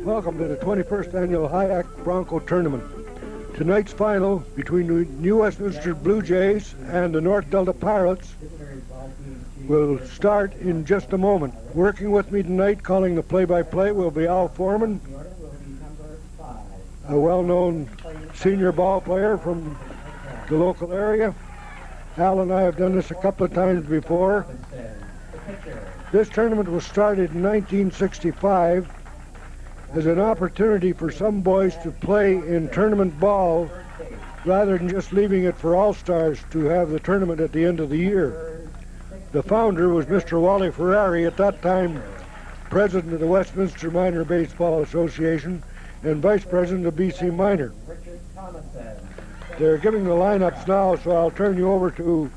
Welcome to the 21st Annual Hyack Bronco Tournament. Tonight's final between the New Westminster Blue Jays and the North Delta Pirates will start in just a moment. Working with me tonight, calling the play-by-play, will be Al Foreman, a well-known senior ball player from the local area. Al and I have done this a couple of times before. This tournament was started in 1965 as an opportunity for some boys to play in tournament ball rather than just leaving it for all-stars to have the tournament at the end of the year. The founder was Mr. Wally Ferrari, at that time president of the Westminster Minor Baseball Association and vice president of BC Minor. They're giving the lineups now, so I'll turn you over to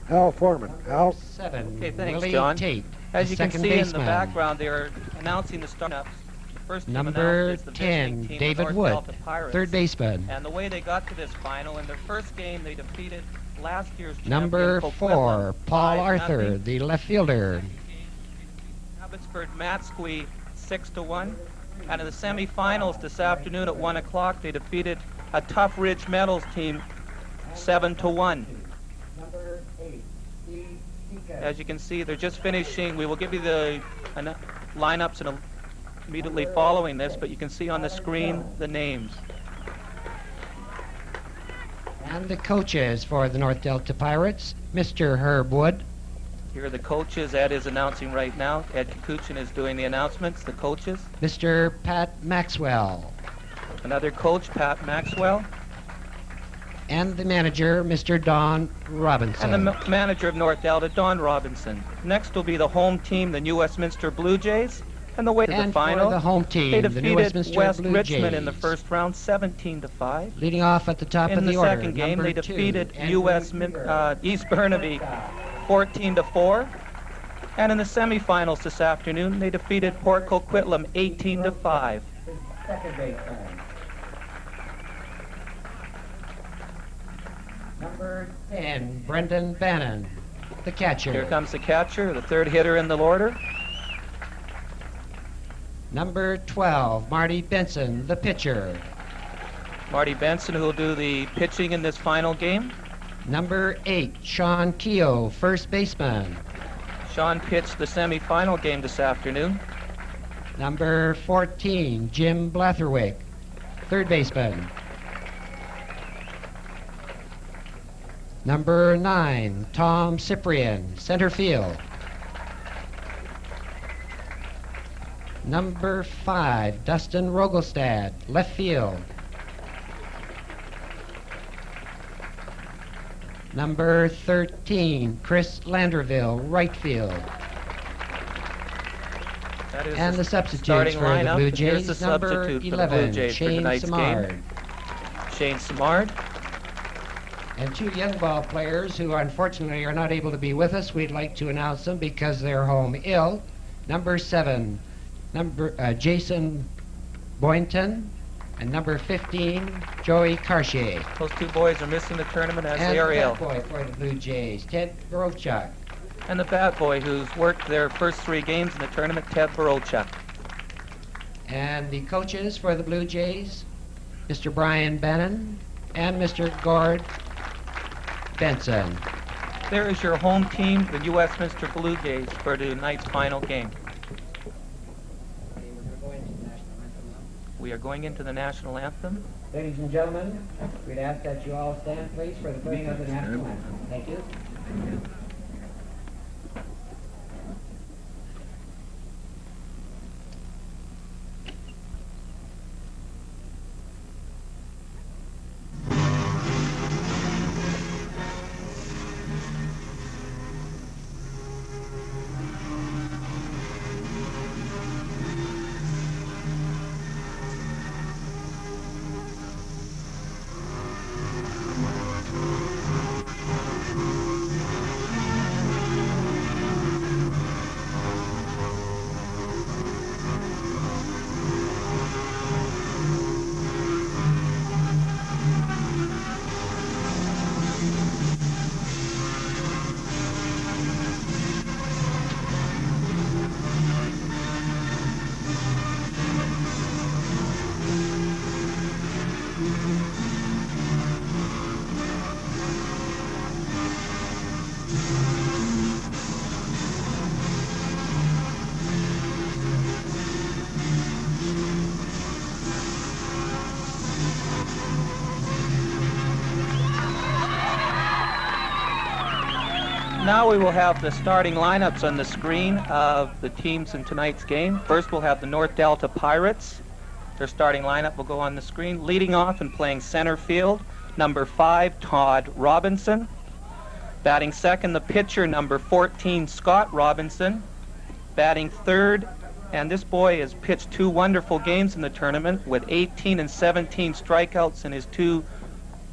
Al Foreman. Al? 7. Okay, thanks, Willie John. Tate, As you can see baseman. in the background, they are announcing the startups. The first team Number announced is the 10, visiting team, the David North Wood, Delta Pirates. third baseman. And the way they got to this final, in their first game, they defeated last year's Number champion, 4, Coquitlam, Paul 5-0. Arthur, the left fielder. Abbotsford Matsqui 6-1. And in the semifinals this afternoon at 1 o'clock, they defeated a Tough Ridge Metals team 7-1. As you can see, they're just finishing. We will give you the lineups and immediately following this, but you can see on the screen the names. And the coaches for the North Delta Pirates, Mr. Herb Wood. Here are the coaches. Ed is announcing right now. Ed Kikuchin is doing the announcements, the coaches. Mr. Pat Maxwell. Another coach, Pat Maxwell. And the manager, Mr. Don Robinson. And the manager of North Delta, Don Robinson. Next will be the home team, the New Westminster Blue Jays. And the way to the final, for the home team, they the New defeated Westminster West Blue Richmond Jays. in the first round, 17-5. Leading off at the top of the order. In the second game, number they 2, defeated Andrew East Burnaby 14-4. And in the semifinals this afternoon, they defeated Port Coquitlam 18-5. Second baseman. Number 10, Brendan Bannon, the catcher. Here comes the catcher, the third hitter in the order. Number 12, Marty Benson, the pitcher. Marty Benson, who will do the pitching in this final game. Number 8, Sean Keogh, first baseman. Sean pitched the semifinal game this afternoon. Number 14, Jim Blatherwick, third baseman. Number 9, Tom Cyprian, center field. Number 5, Dustin Rogelstad, left field. Number 13, Chris Landerville, right field. That is And the substitutes starting for the lineup. Blue Here's Jays, the number substitute for the 11, Blue Jays for Shane tonight's Samard. game. Shane Samard. And 2 young ball players who unfortunately are not able to be with us. We'd like to announce them because they're home ill. Number 7, Jason Boynton, and number 15, Joey Cartier. Those 2 boys are missing the tournament as And they are the ill. bat boy for the Blue Jays, Ted Barochuk. And the bat boy who's worked their first 3 games in the tournament, Ted Barochuk. And the coaches for the Blue Jays, Mr. Brian Bannon and Mr. Gord Benson. There is your home team, the New Westminster Blue Jays, for tonight's final game. We are going into the national anthem. Ladies and gentlemen, we'd ask that you all stand, please, for the playing of the national anthem. Thank you. now we will have the starting lineups on the screen of the teams in tonight's game. First, we'll have the North Delta Pirates. Their starting lineup will go on the screen. Leading off and playing center field, number 5, Todd Robinson. Batting second, the pitcher, number 14, Scott Robinson. Batting third, and this boy has pitched 2 wonderful games in the tournament with 18 and 17 strikeouts in his 2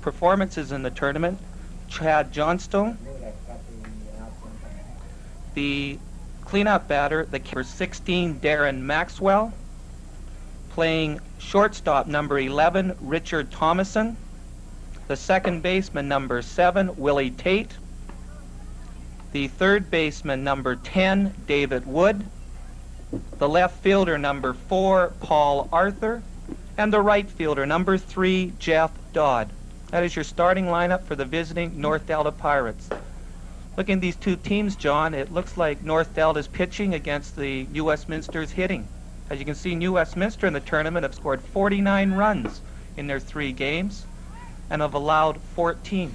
performances in the tournament, Chad Johnstone. The cleanup batter, the number 16, Darren Maxwell. Playing shortstop, number 11, Richard Thomason. The second baseman, number 7, Willie Tate. The third baseman, number 10, David Wood. The left fielder, number 4, Paul Arthur. And the right fielder, number 3, Jeff Dodd. That is your starting lineup for the visiting North Delta Pirates. Looking at these 2 teams, John, it looks like North Delta's pitching against the New Westminster's hitting. As you can see, New Westminster in the tournament have scored 49 runs in their 3 games and have allowed 14.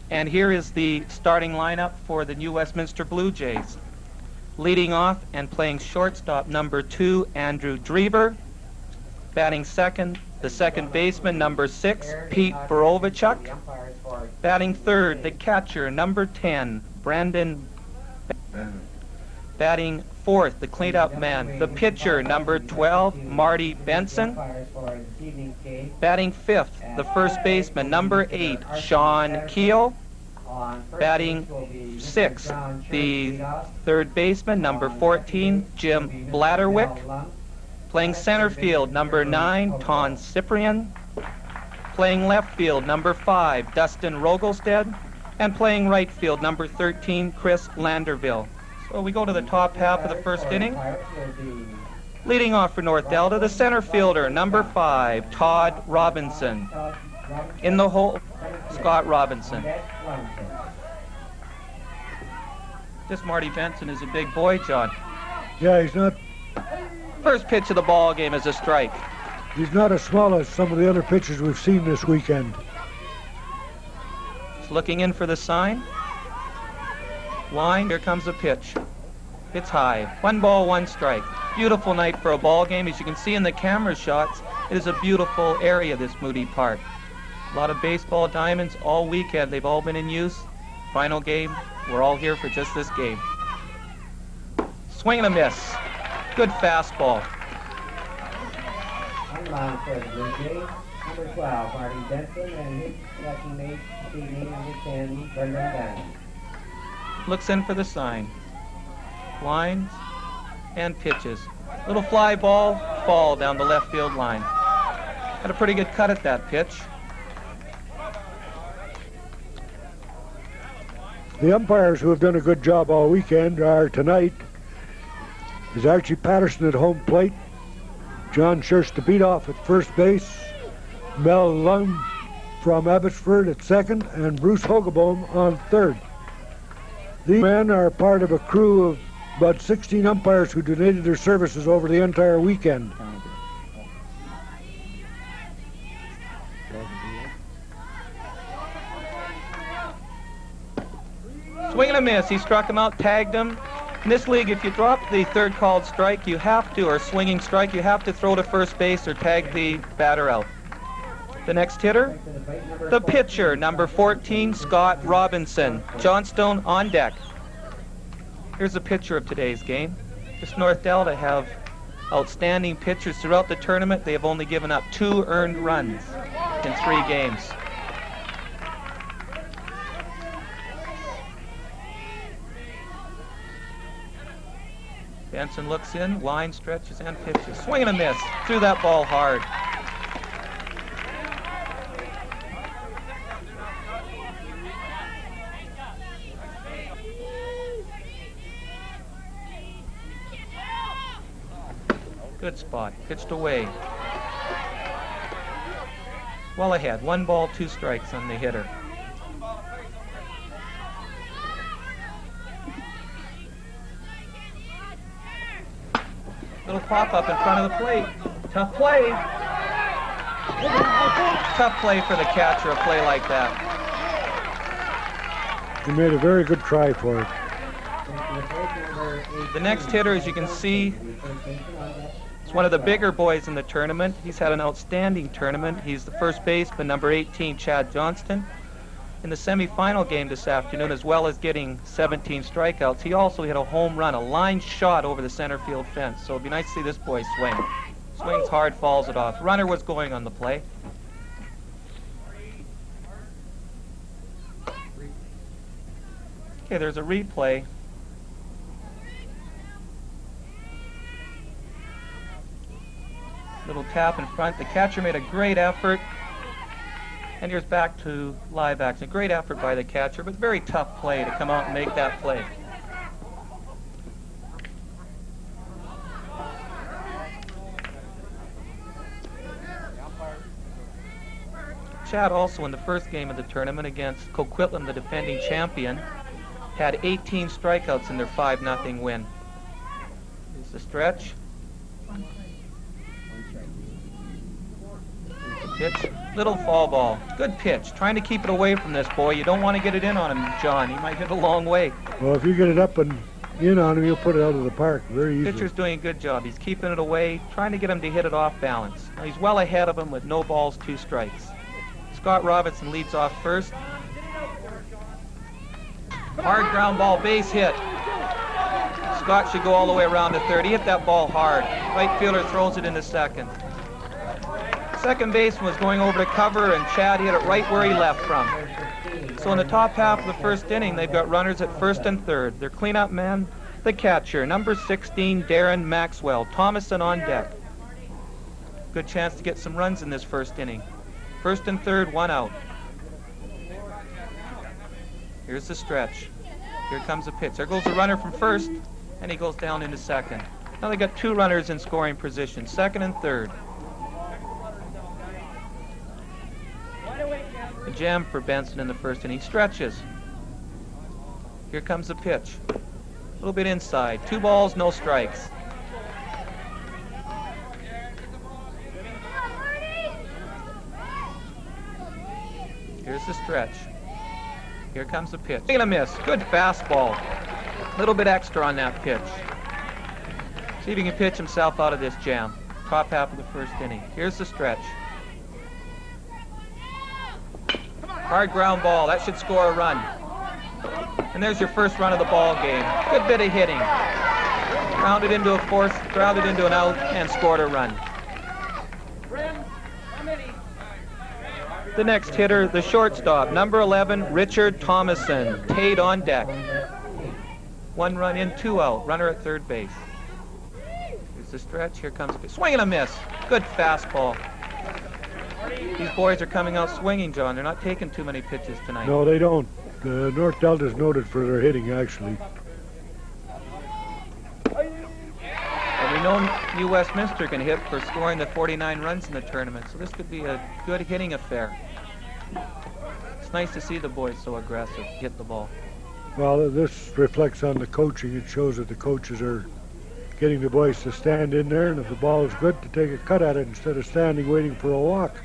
And here is the starting lineup for the New Westminster Blue Jays. Leading off and playing shortstop, number 2, Andrew Drever. Batting second, the second baseman, number 6, Pete Borovichuk. Batting third, the catcher, number 10, Brandon. Batting fourth, the cleanup man, the pitcher, number 12, Marty Benson. Batting fifth, the first baseman, number 8, Sean Keel. Batting sixth, the third baseman, number 14, Jim Blatterwick. Playing center field, number 9, Ton Cyprian. Playing left field, number 5, Dustin Rogelstead. And playing right field, number 13, Chris Landerville. So we go to the top half of the first inning. Leading off for North Delta, the center fielder, number 5, Todd Robinson. In the hole, Scott Robinson. This Marty Benson is a big boy, John. Yeah, he's not. First pitch of the ball game is a strike. He's not as small as some of the other pitchers we've seen this weekend. He's looking in for the sign. Line, here comes the pitch. It's high. 1 ball, 1 strike. Beautiful night for a ball game. As you can see in the camera shots, it is a beautiful area, this Moody Park. A lot of baseball diamonds all weekend. They've all been in use. Final game, we're all here for just this game. Swing and a miss. Good fastball. On the mound for the Blue Jays, number 12, Marty Benson, and his second mate, teammate, number 10, Brendan Bannon. Looks in for the sign. Lines and pitches. Little fly ball, fall down the left field line. Had a pretty good cut at that pitch. The umpires who have done a good job all weekend are tonight is Archie Patterson at home plate, John Scherz-Davidoff at first base, Mel Lund from Abbotsford at second, and Bruce Hogeboom on third. These men are part of a crew of about 16 umpires who donated their services over the entire weekend. Swing and a miss. He struck him out, tagged him. In this league, if you drop the third called strike, you have to, or swinging strike, you have to throw to first base or tag the batter out. The next hitter, the pitcher, number 14, Scott Robinson. Johnstone on deck. Here's a picture of today's game. This North Delta have outstanding pitchers throughout the tournament. They have only given up 2 earned runs in 3 games. Benson looks in, line stretches and pitches. Swing and a miss. Threw that ball hard. Good spot. Pitched away. Well ahead. 1 ball, 2 strikes on the hitter. Little pop-up in front of the plate. Tough play. Tough play for the catcher, a play like that. He made a very good try for it. The next hitter, as you can see, is one of the bigger boys in the tournament. He's had an outstanding tournament. He's the first baseman, number 18, Chad Johnston. In the semifinal game this afternoon, as well as getting 17 strikeouts, he also hit a home run, a line shot over the center field fence. So it'd be nice to see this boy swing. Swings hard, falls it off. Runner was going on the play. Okay, there's a replay. Little tap in front. The catcher made a great effort. And here's back to live action. Great effort by the catcher, but very tough play to come out and make that play. Chad also in the first game of the tournament against Coquitlam, the defending champion, had 18 strikeouts in their 5-0 win. Here's the stretch. Pitch, little fall ball. Good pitch. Trying to keep it away from this boy. You don't want to get it in on him, John. He might hit a long way. Well, if you get it up and in on him, you'll put it out of the park very easily. Pitcher's doing a good job. He's keeping it away, trying to get him to hit it off balance. Now he's well ahead of him with no balls, 2 strikes. Scott Robinson leads off first. Hard ground ball, base hit. Scott should go all the way around to third. He hit that ball hard. Right fielder throws it into second. Second baseman was going over to cover, and Chad hit it right where he left from. So in the top half of the first inning, they've got runners at first and third. Their cleanup man, the catcher, number 16, Darren Maxwell. Thomason on deck. Good chance to get some runs in this first inning. First and third, 1 out. Here's the stretch. Here comes a pitch. There goes the runner from first, and he goes down into second. Now they got 2 runners in scoring position, second and third. A jam for Benson in the first inning. Stretches. Here comes the pitch. A little bit inside. 2 balls, no strikes. Here's the stretch. Here comes the pitch. Taking a miss. Good fastball. A little bit extra on that pitch. See if he can pitch himself out of this jam. Top half of the first inning. Here's the stretch. Hard ground ball. That should score a run. And there's your first run of the ball game. Good bit of hitting. Grounded into a force, grounded into an out, and scored a run. The next hitter, the shortstop, number 11, Richard Thomason. Tate on deck. 1 run in, 2 out. Runner at third base. Here's the stretch. Here comes a swing and a miss. Good fastball. These boys are coming out swinging, John. They're not taking too many pitches tonight. No, they don't. North Delta is noted for their hitting, actually. And we know New Westminster can hit for scoring the 49 runs in the tournament, so this could be a good hitting affair. It's nice to see the boys so aggressive, hit the ball. Well, this reflects on the coaching. It shows that the coaches are getting the boys to stand in there, and if the ball is good, to take a cut at it instead of standing waiting for a walk.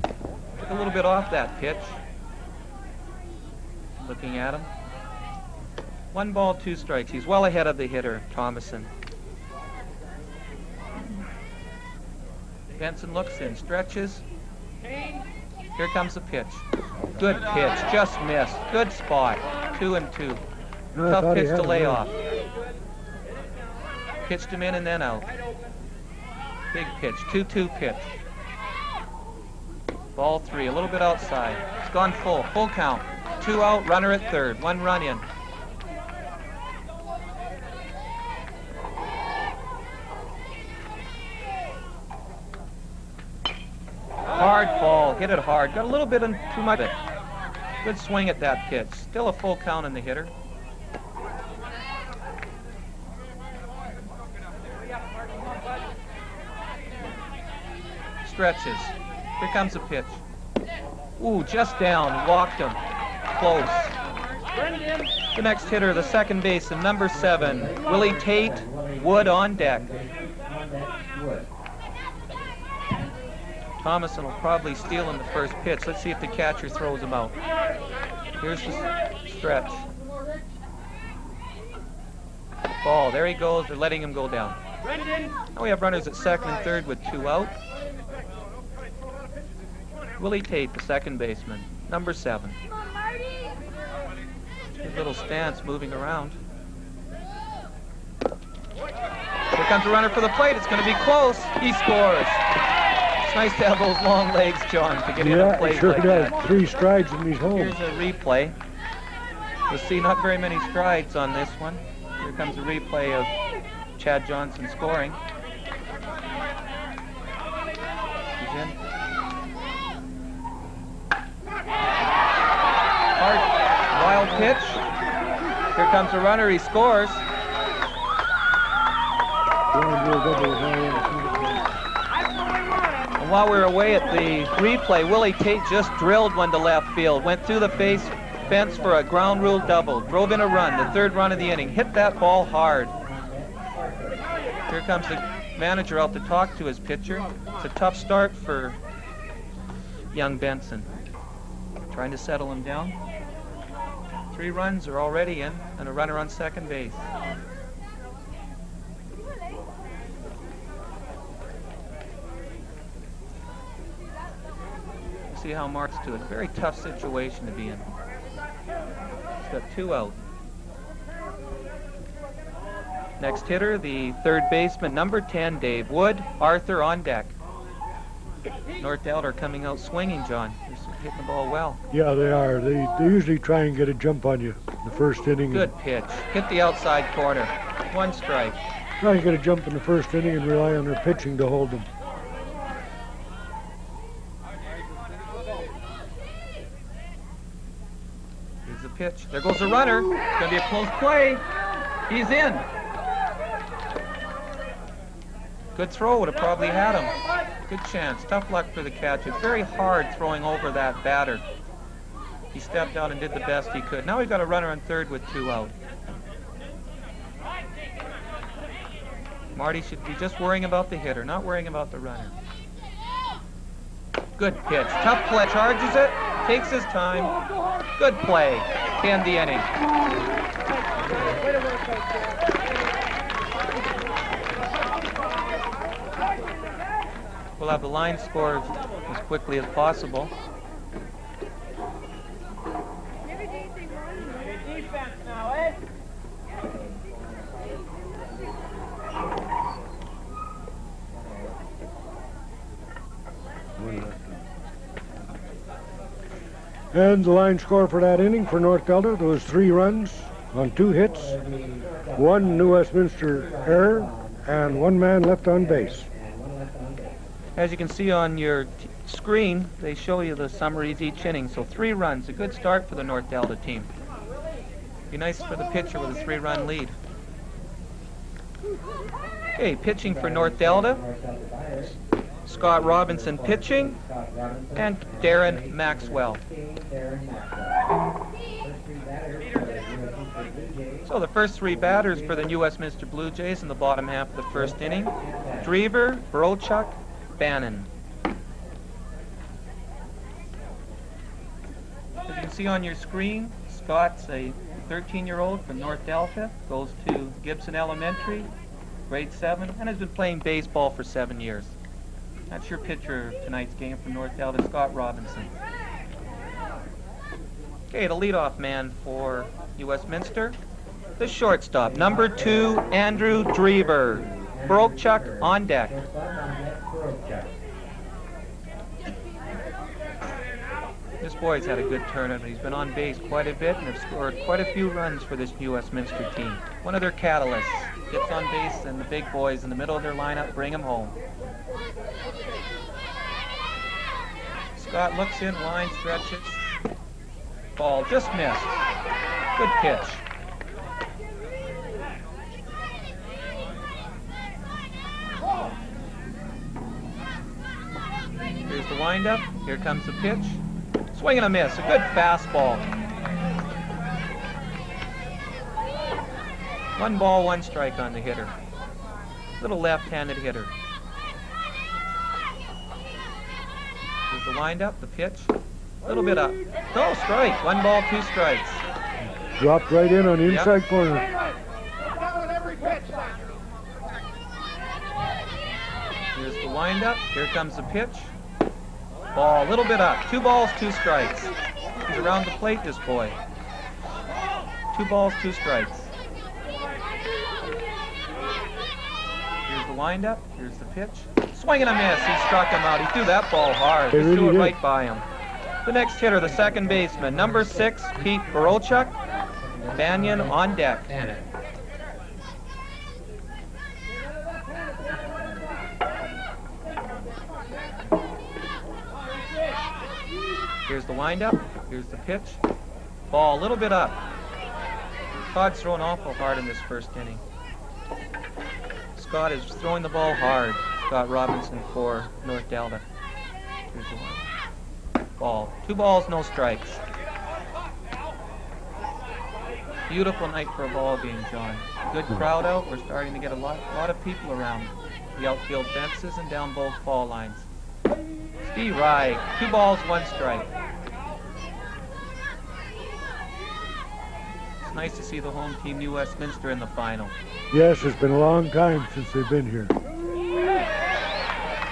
Took a little bit off that pitch. Looking at him. 1 ball, 2 strikes. He's well ahead of the hitter, Thomason. Benson looks in, stretches. Here comes the pitch. Good pitch, just missed. Good spot. 2 and 2. Tough pitch to lay off. Pitched him in and then out. Big pitch, 2-2 pitch. Ball 3, a little bit outside. It's gone full count. 2 out, runner at third, 1 run in. Hard ball, hit it hard. Got a little bit too much of it. Good swing at that pitch. Still a full count in the hitter. Stretches. Here comes the pitch. Ooh, just down, walked him. Close. The next hitter, the second baseman, number 7, Willie Tate, Wood on deck. Thomason will probably steal him the first pitch. Let's see if the catcher throws him out. Here's the stretch. Ball, there he goes. They're letting him go down. Now we have runners at second and third with 2 out. Willie Tate, the second baseman, number 7. His little stance moving around. Here comes a runner for the plate. It's going to be close. He scores. It's nice to have those long legs, John, to get in a plate sure like does. that. 3 strides and he's home. Here's a replay. You'll see not very many strides on this one. Here comes a replay of Chad Johnson scoring. He's in. Hard, wild pitch. Here comes a runner. He scores. And while we were away at the replay, Willie Tate just drilled one to left field. Went through the fence for a ground rule double. Drove in a run, the 3rd run of the inning. Hit that ball hard. Here comes the manager out to talk to his pitcher. It's a tough start for young Benson. Trying to settle him down. 3 runs are already in, and a runner on second base. See how Mark's to it. Very tough situation to be in. He's got 2 out. Next hitter, the 3rd baseman, number 10, Dave Wood. Arthur on deck. North Delta are coming out swinging, John. They're hitting the ball well. Yeah, they are. They usually try and get a jump on you in the first inning. Good pitch. Hit the outside corner. 1 strike. Try and get a jump in the first inning and rely on their pitching to hold them. Here's the pitch. There goes the runner. It's going to be a close play. He's in. Good throw. Would have probably had him. Good chance. Tough luck for the catcher. Very hard throwing over that batter. He stepped out and did the best he could. Now we've got a runner on 3rd with 2 out. Marty should be just worrying about the hitter, not worrying about the runner. Good pitch. Tough play. Charges it. Takes his time. Good play. To end the inning. We'll have the line scored as quickly as possible. And the line score for that inning for North Delta, there was 3 runs on 2 hits, 1 New Westminster error, and 1 man left on base. As you can see on your screen, they show you the summaries each inning. So 3 runs, a good start for the North Delta team. Be nice for the pitcher with a 3-run lead. Okay, pitching for North Delta. Scott Robinson pitching, and Darren Maxwell. So the first 3 batters for the New Westminster Blue Jays in the bottom half of the first inning. Drever, Brochuk, Bannon. As you can see on your screen, Scott's a 13-year-old from North Delta, goes to Gibson Elementary, grade 7, and has been playing baseball for 7 years. That's your pitcher of tonight's game from North Delta, Scott Robinson. Okay, the leadoff man for New Westminster, the shortstop, number 2, Andrew Drever. Brochuk on deck. This boy's had a good tournament. He's been on base quite a bit and have scored quite a few runs for this New Westminster team. One of their catalysts. Gets on base and the big boys in the middle of their lineup bring him home. Scott looks in, line stretches. Ball just missed. Good pitch. Here's the windup. Here comes the pitch. Swing and a miss. A good fastball. 1 ball, 1 strike on the hitter. Little left-handed hitter. Here's the windup, the pitch. A little bit up. No, strike. 1 ball, 2 strikes. Dropped right in on the inside Yep. corner. Here's the windup. Here comes the pitch. Ball, a little bit up. 2 balls, 2 strikes. He's around the plate, this boy. 2 balls, 2 strikes. Here's the windup. Here's the pitch. Swing and a miss. He struck him out. He threw that ball hard. He Just really threw it did. right by him. The next hitter, the second baseman, number 6, Pete Barochuk. Banyan on deck. Bannon. Here's the windup. Here's the pitch. Ball a little bit up. Todd's throwing awful hard in this first inning. Scott is throwing the ball hard. Scott Robinson for North Delta. Here's the one. Ball. 2 balls, no strikes. Beautiful night for a ball game, John. Good crowd out. We're starting to get a lot of people around the outfield fences and down both fall lines. Steve Rye, 2 balls, 1 strike. It's nice to see the home team, New Westminster, in the final. Yes, it's been a long time since they've been here.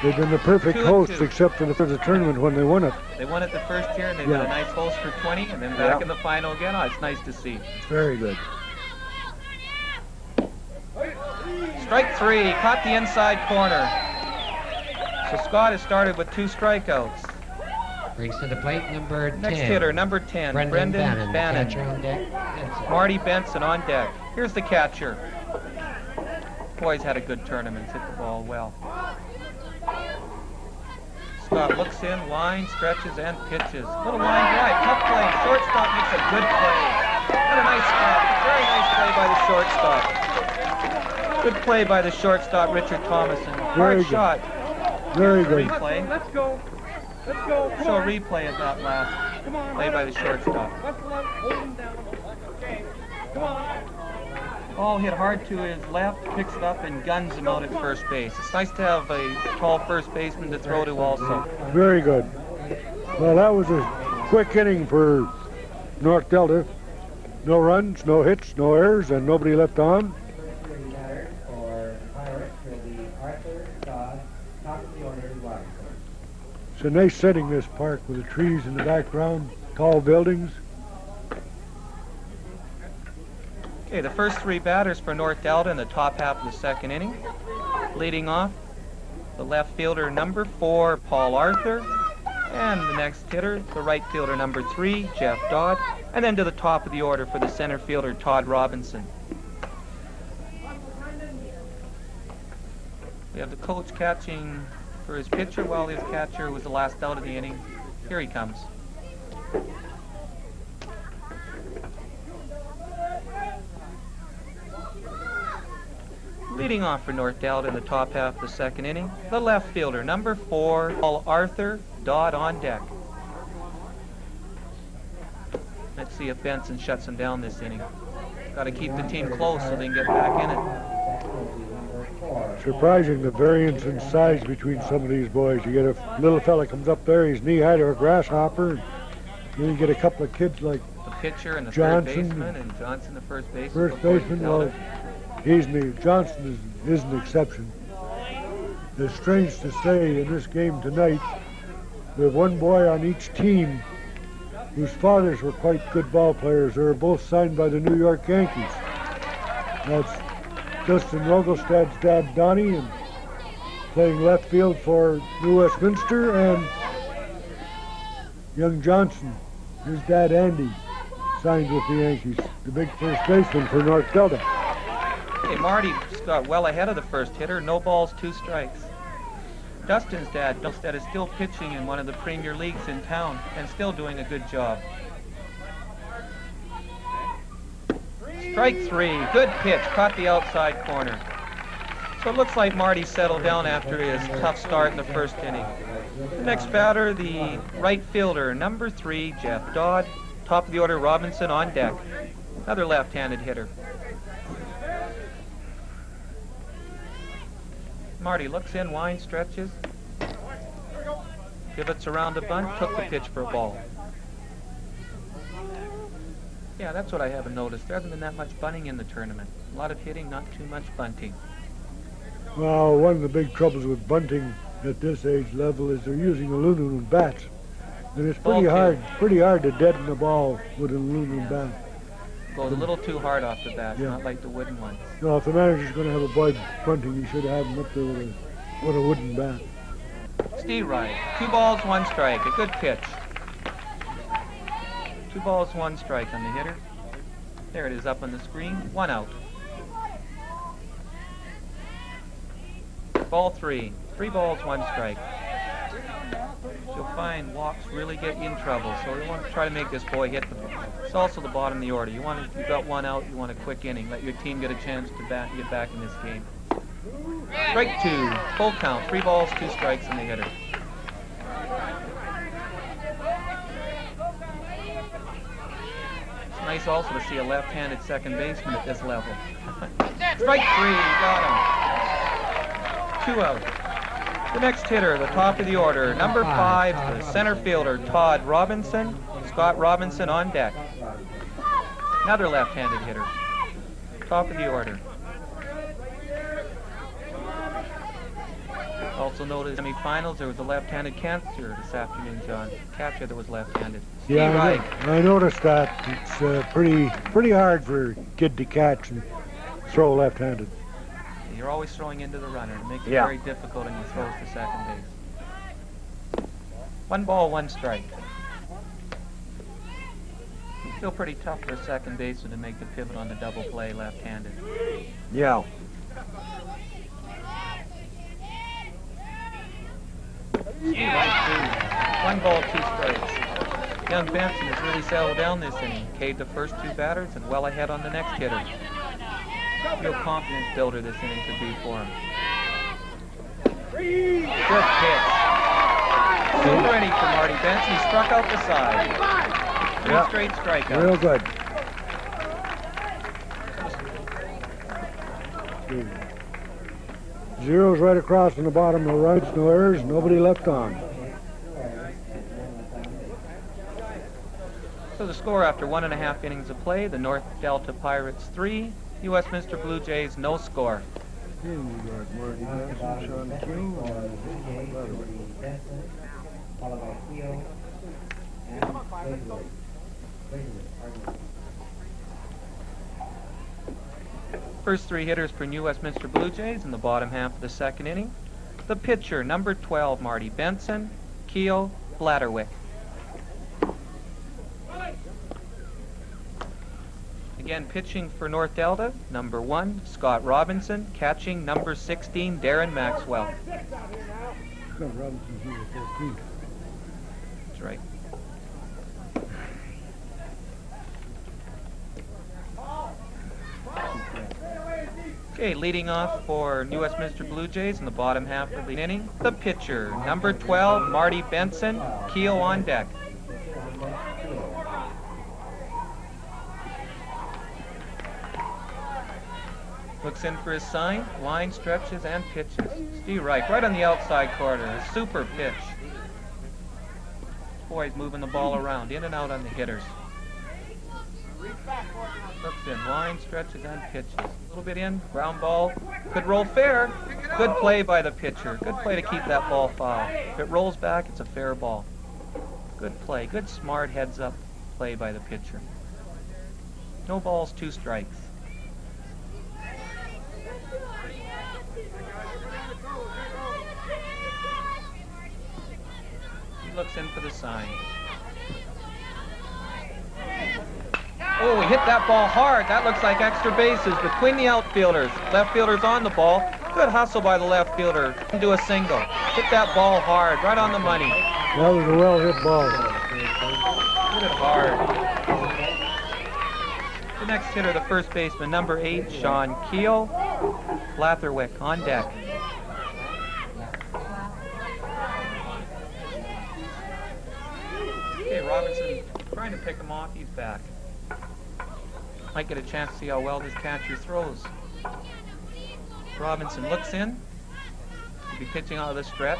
They've been the perfect 2-2. hosts, except for the tournament when they won it. They won it the first year, and they've Yeah. been a nice host for 20, and then back in the final again. Oh, it's nice to see. Very good. Strike 3, caught the inside corner. So Scott has started with 2 strikeouts. Brings to the plate number 10. Next hitter, number 10, Brendan Bannon. Bannon. Catcher on deck. Benson. Marty Benson on deck. Here's the catcher. Boy's had a good tournament, hit the ball well. Scott looks in, winds, stretches, and pitches. Little line drive, tough play. Shortstop makes a good play. And a nice spot. Very nice play by the shortstop. Good play by the shortstop, Richard Thomason. Very Hard good. shot. Very good. Replay. Let's go. Let's go. Come Show a on. replay of that last Come on. play by the shortstop. Let's hold him down. Okay. Come on. Ball hit hard to his left, picks it up and guns him out at first base. It's nice to have a tall first baseman to throw to also. Very good. Well, that was a quick inning for North Delta. No runs, no hits, no errors, and nobody left on. Batter for Pirates will be Arthur Dodd, top of the order to Robinson. It's a nice setting, this park, with the trees in the background, tall buildings. Okay, the first 3 batters for North Delta in the top half of the second inning. Leading off, the left fielder number 4, Paul Arthur. And the next hitter, the right fielder number 3, Jeff Dodd. And then to the top of the order for the center fielder, Todd Robinson. We have the coach catching for his pitcher while his catcher was the last out of the inning. Here he comes. Leading off for North Delta in the top half of the second inning, the left fielder, number 4, Paul Arthur, Dodd on deck. Let's see if Benson shuts him down this inning. Got to keep the team close so they can get back in it. Surprising the variance in size between some of these boys. You get a little fella comes up there, he's knee-high to a grasshopper. And then you get a couple of kids like The pitcher and the Johnson. third baseman, and Johnson the first baseman. first for North baseman. Delta. Well, Johnson is an exception. It's strange to say in this game tonight, we have one boy on each team whose fathers were quite good ball players. They were both signed by the New York Yankees. That's Justin Rogelstad's dad, Donnie, and playing left field for New Westminster, and young Johnson, his dad, Andy, signed with the Yankees, the big first baseman for North Delta. Okay, Marty got well ahead of the first hitter. No balls, 2 strikes. Dustin's dad, Dustin, is still pitching in one of the premier leagues in town and still doing a good job. Strike 3, good pitch, caught the outside corner. So it looks like Marty settled down after his tough start in the first inning. The next batter, the right fielder, number 3, Jeff Dodd. Top of the order, Robinson on deck. Another left-handed hitter. Marty looks in, winds, stretches. Pivots around the bunt, took the pitch for a ball. Yeah, that's what I haven't noticed. There hasn't been that much bunting in the tournament. A lot of hitting, not too much bunting. Well, one of the big troubles with bunting at this age level is they're using aluminum bats. And it's pretty hard to deaden the ball with an aluminum bat. Goes a little too hard off the bat, Yeah. not like the wooden ones. No, if the manager's going to have a boy bunting, he should have him up there with a wooden bat. Steve Wright, 2 balls, 1 strike. A good pitch. 2 balls, 1 strike on the hitter. There it is up on the screen. 1 out. Ball 3. 3 balls, 1 strike. You'll find walks really get you in trouble, so you want to try to make this boy hit the ball. It's also the bottom of the order. You've got 1 out, you want a quick inning. Let your team get a chance to get back in this game. Strike 2, full count, 3 balls, 2 strikes on the hitter. It's nice also to see a left-handed second baseman at this level. Strike 3, got him. 2 out. The next hitter, the top of the order, number 5, the center fielder, Todd Robinson. Scott Robinson on deck. Another left-handed hitter. Top of the order. Also noticed in the semifinals there was a left-handed catcher this afternoon, John. Catcher that was left-handed. Yeah, Steve Wright. I noticed that. It's pretty hard for a kid to catch and throw left-handed. You're always throwing into the runner. It makes it very difficult when you throw to second base. 1 ball, 1 strike. It's still pretty tough for a second baseman to make the pivot on the double play left-handed. Yeah. Right, 1 ball, 2 strikes. Young Benson has really settled down this inning. K'd the first 2 batters and well ahead on the next hitter. Real confidence builder this inning could be for him. Good pitch. Super inning for Marty Benson. He struck out the side. 3 straight strikeouts. Real good. Zeros right across on the bottom, no runs, no errors, nobody left on. So the score after 1.5 innings of play, the North Delta Pirates 3, Westminster Blue Jays no score. Here we got Marty Benson, Sean King, and followed by Keo and Lakewood. First 3 hitters for New Westminster Blue Jays in the bottom half of the second inning. The pitcher, number 12, Marty Benson, Keo, Blatterwick. Again, pitching for North Delta, number 1, Scott Robinson, catching number 16, Darren Maxwell. Scott Robinson's number 14. That's right. Okay, leading off for New Westminster Blue Jays in the bottom half of the inning, the pitcher, number 12, Marty Benson, Keo on deck. Looks in for his sign, line stretches and pitches. Steve Wright, right on the outside corner, a super pitch. Boy's moving the ball around, in and out on the hitters. Looks in, line stretches and pitches. A little bit in, ground ball, could roll fair. Good play by the pitcher, good play to keep that ball foul. If it rolls back, it's a fair ball. Good play, good smart heads up play by the pitcher. No balls, 2 strikes. He looks in for the sign. Oh, he hit that ball hard. That looks like extra bases between the outfielders. Left fielder's on the ball. Good hustle by the left fielder. Do a single. Hit that ball hard, right on the money. That was a well-hit ball. Hit it hard. The next hitter, the first baseman, number 8, Sean Keel. Blatherwick on deck. Okay, Robinson trying to pick him off. He's back. Might get a chance to see how well this catcher throws. Robinson looks in. He'll be pitching out of the stretch.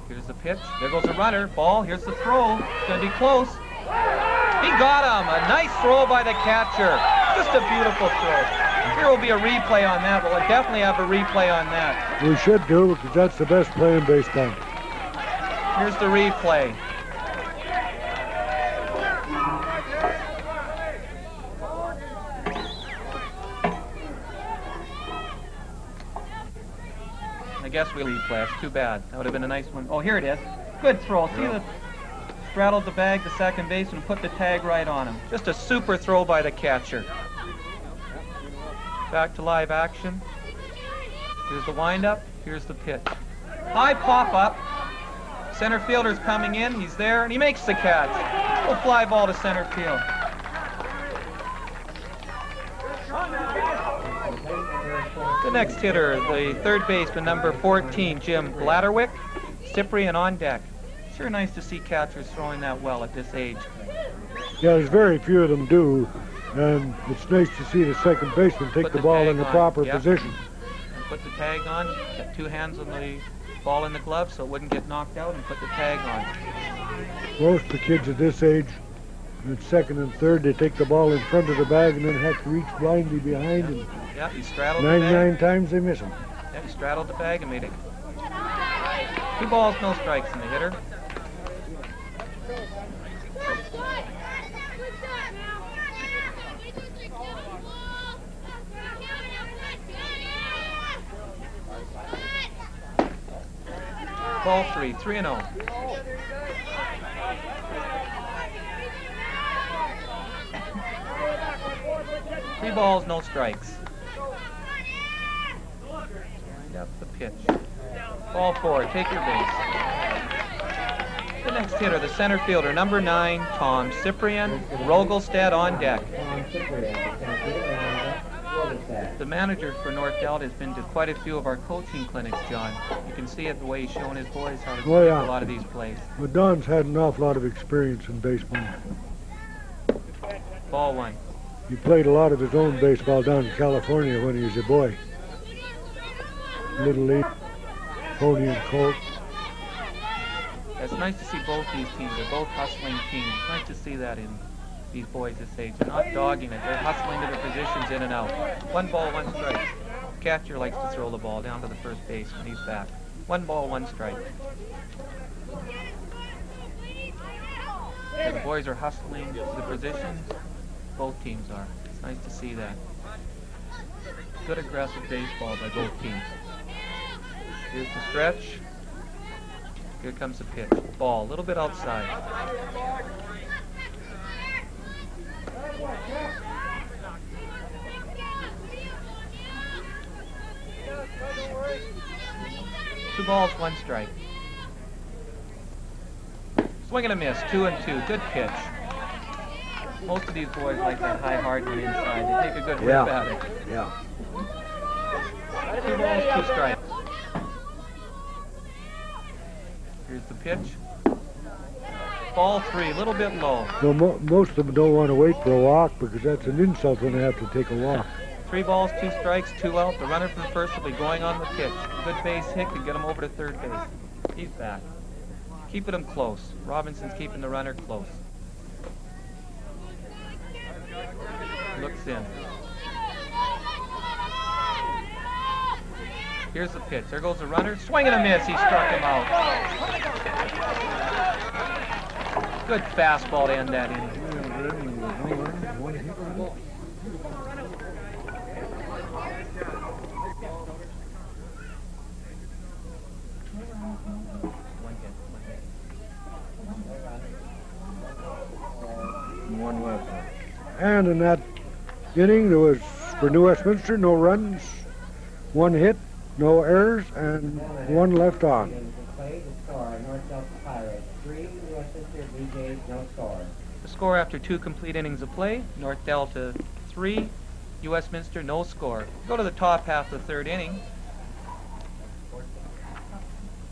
Here's the pitch. There goes a runner. Ball. Here's the throw. It's going to be close. He got him. A nice throw by the catcher. Just a beautiful throw. Here will be a replay on that. We'll definitely have a replay on that. We should do, because that's the best play in baseball. Here's the replay. I guess we replay. That's too bad. That would have been a nice one. Oh, here it is. Good throw. See the straddled the bag, the second baseman, put the tag right on him. Just a super throw by the catcher. Back to live action. Here's the windup. Here's the pitch. High pop-up. Center fielder's coming in. He's there, and he makes the catch. A fly ball to center field. The next hitter, the third baseman, number 14, Jim Blatterwick. Cyprian on deck. Sure nice to see catchers throwing that well at this age. Yeah, there's very few of them do, and it's nice to see the second baseman take the ball in the proper position. And put the tag on, get two hands on the ball in the glove so it wouldn't get knocked out, and put the tag on. Most of the kids at this age, at second and third, they take the ball in front of the bag and then have to reach blindly behind, and Yeah, he straddled the bag. 99 times they miss them. Yeah, he straddled the bag and made it. 2 balls, no strikes in the hitter. Ball 3, 3-0. Three balls, no strikes. Wind up the pitch. Ball 4, take your base. The next hitter, the center fielder, number 9, Tom Cyprian, Rogelstad on deck. The manager for North Delta has been to quite a few of our coaching clinics, John. You can see it the way he's showing his boys how to do a lot of these plays. But Don's had an awful lot of experience in baseball. Ball 1. He played a lot of his own baseball down in California when he was a boy. Little League, Pony and Colt. It's nice to see both these teams. They're both hustling teams. It's nice to see that in these boys this age. They're not dogging it. They're hustling to their positions in and out. 1 ball, 1 strike. Catcher likes to throw the ball down to the first base when he's back. 1 ball, 1 strike. And the boys are hustling to the positions. Both teams are. It's nice to see that. Good aggressive baseball by both teams. Here's the stretch. Here comes the pitch. Ball, a little bit outside. Two balls, 1 strike. Swing and a miss, 2-2. Good pitch. Most of these boys like that high hard one inside. They take a good rip at it. Yeah. 2 balls, 2 strikes. Here's the pitch. Ball 3, a little bit low. So most of them don't want to wait for a walk because that's an insult when they have to take a walk. 3 balls, 2 strikes, 2 out. The runner from first will be going on the pitch. Good base hit could get him over to third base. He's back. Keeping him close. Robinson's keeping the runner close. Looks in. Here's the pitch. There goes the runner. Swing and a miss. He struck him out. Good fastball to end that inning. One left. And in that inning, there was, for New Westminster, no runs, 1 hit, no errors, and 1 left on. The score after 2 complete innings of play, North Delta 3, New Westminster no score. Go to the top half of the 3rd inning.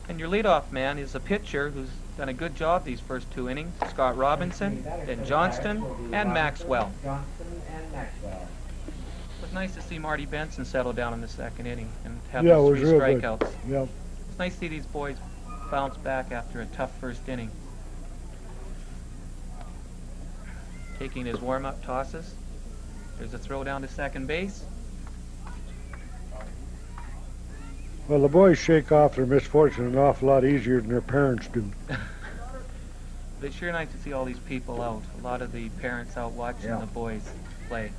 And your leadoff man is a pitcher who's done a good job these first 2 innings. Scott Robinson, then Johnston, and Maxwell. It was nice to see Marty Benson settle down in the 2nd inning and have those 3 strikeouts. Yeah. It's nice to see these boys bounce back after a tough first inning. taking his warm-up tosses. There's a throw down to second base. Well, the boys shake off their misfortune an awful lot easier than their parents do. But it's sure nice to see all these people out. A lot of the parents out watching the boys play.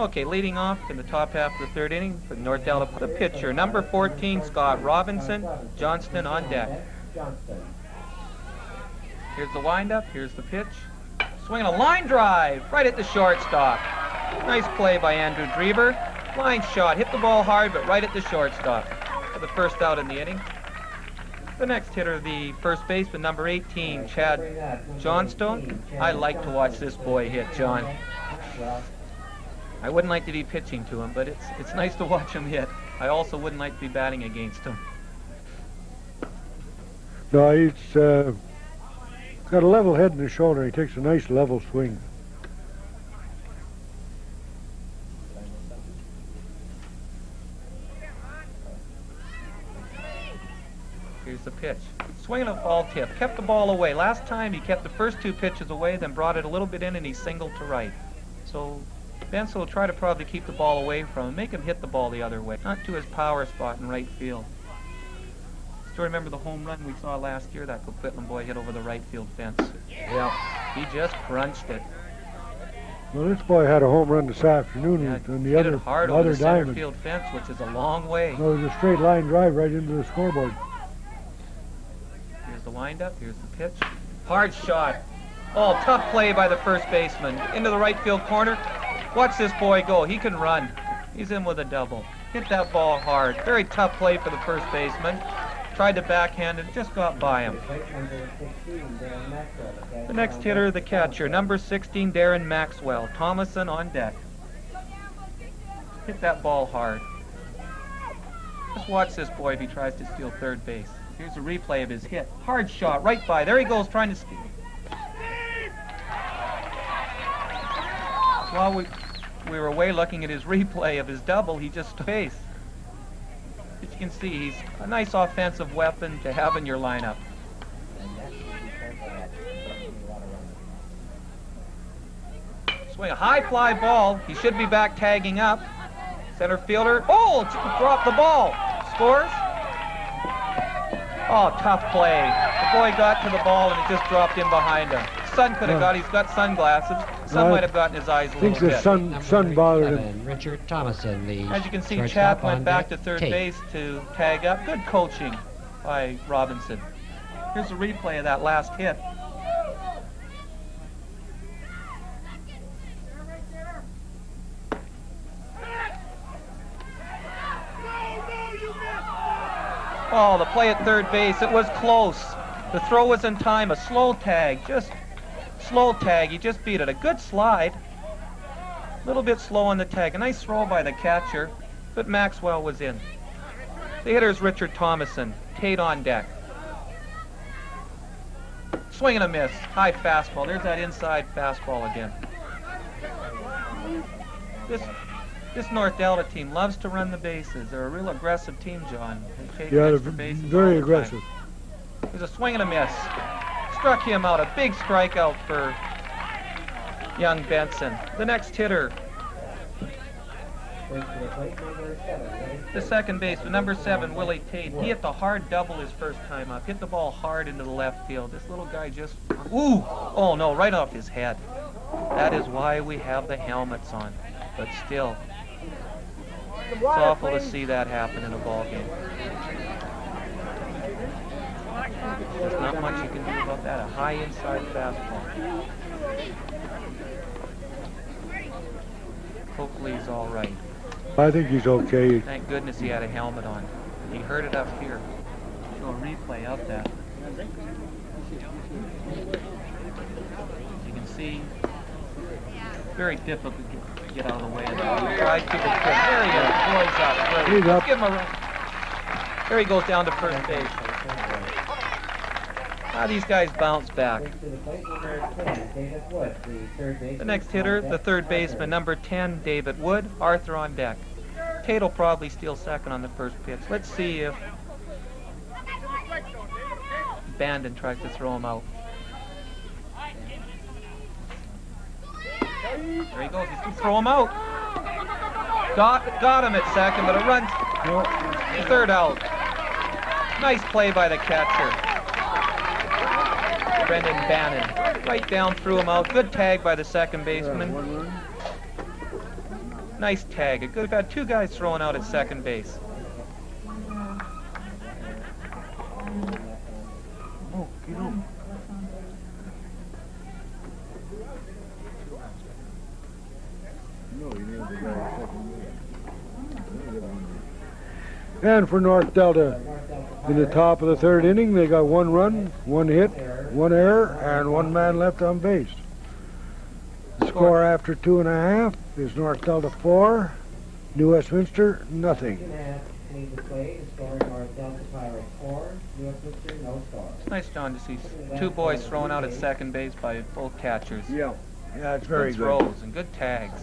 Okay, leading off in the top half of the third inning for North Delta, the pitcher, number 14, Scott Robinson, Johnston on deck. Here's the windup, here's the pitch. Swinging a line drive right at the shortstop. Nice play by Andrew Drever. Line shot, hit the ball hard, but right at the shortstop for the first out in the inning. The next hitter, the first baseman, number 18, Chad Johnstone. I like to watch this boy hit, John. I wouldn't like to be pitching to him, but it's nice to watch him hit. I also wouldn't like to be batting against him. No, he's got a level head and his shoulder. He takes a nice level swing. Here's the pitch. Swinging a ball tip. Kept the ball away. Last time he kept the first two pitches away, then brought it a little bit in, and he singled to right. So Benson will try to probably keep the ball away from him, make him hit the ball the other way, not to his power spot in right field. Still remember the home run we saw last year that Coquitlam boy hit over the right field fence? Yeah. He just crunched it. Well, this boy had a home run this afternoon, and the hit other it hard over the center diamond. field fence, which is a long way. No, it was a straight line drive right into the scoreboard. Here's the windup, here's the pitch. Hard shot. Oh, tough play by the first baseman. Into the right field corner. Watch this boy go. He can run. He's in with a double. Hit that ball hard. Very tough play for the first baseman. Tried to backhand it, just got by him. The next hitter, the catcher, number 16, Darren Maxwell. Thomason on deck. Hit that ball hard. Just watch this boy if he tries to steal third base. Here's a replay of his hit. Hard shot, right by. There he goes, trying to steal. While we were away looking at his replay of his double, he just stole base. As you can see, he's a nice offensive weapon to have in your lineup. Swing a high fly ball. He should be back tagging up. Center fielder. Oh, dropped the ball. Scores. Oh, tough play. The boy got to the ball and it just dropped in behind him. Son could have got. He's got sunglasses. Sun might have gotten his eyes a little bit. I think the sun bothered him. Richard Thomason, the As you can see, shortstop Chad went on back deck. to third Tate. base to tag up. Good coaching by Robinson. Here's a replay of that last hit. Oh, the play at third base. It was close. The throw was in time. A slow tag. Just slow tag. He just beat it. A good slide. A little bit slow on the tag. A nice throw by the catcher, but Maxwell was in. The hitter is Richard Thomason. Tate on deck. Swing and a miss. High fastball. There's that inside fastball again. This North Delta team loves to run the bases. They're a real aggressive team, John. They take Yeah, they're extra bases all very the aggressive. time. There's a swing and a miss. Struck him out. A big strikeout for young Benson. The next hitter, the second baseman, number 7, Willie Tate. He hit the hard double his first time up. Hit the ball hard into the left field. This little guy just, ooh! Oh no, right off his head. That is why we have the helmets on. But still, it's awful to see that happen in a ball game. There's not much you can do about that. A high inside fastball. Hopefully he's all right. I think he's okay. Thank goodness he had a helmet on. He heard it up here. Show a replay of that. You can see, very difficult to get out of the way of that. He tried to, but there he is. Boy's up. Great. He's up. Let's give him a run. There he goes down to first base. How these guys bounce back. The next hitter, the third baseman, number 10, David Wood. Arthur on deck. Tate will probably steal second on the first pitch. Let's see if Bandon tries to throw him out. There he goes. He's going to throw him out. Got him at second, but a run. Third out. Nice play by the catcher. Brendan Bannon. Right down, threw him out. Good tag by the second baseman. Nice tag. We've had two guys throwing out at second base. Oh, get on. And for North Delta, in the top of the third inning, they got 1 run, 1 hit, 1 error, and 1 man left on base. The score after 2.5 is North Delta 4, New Westminster nothing. It's nice, John, to see two boys thrown out at second base by both catchers. Yeah, it's very good good. throws and good tags.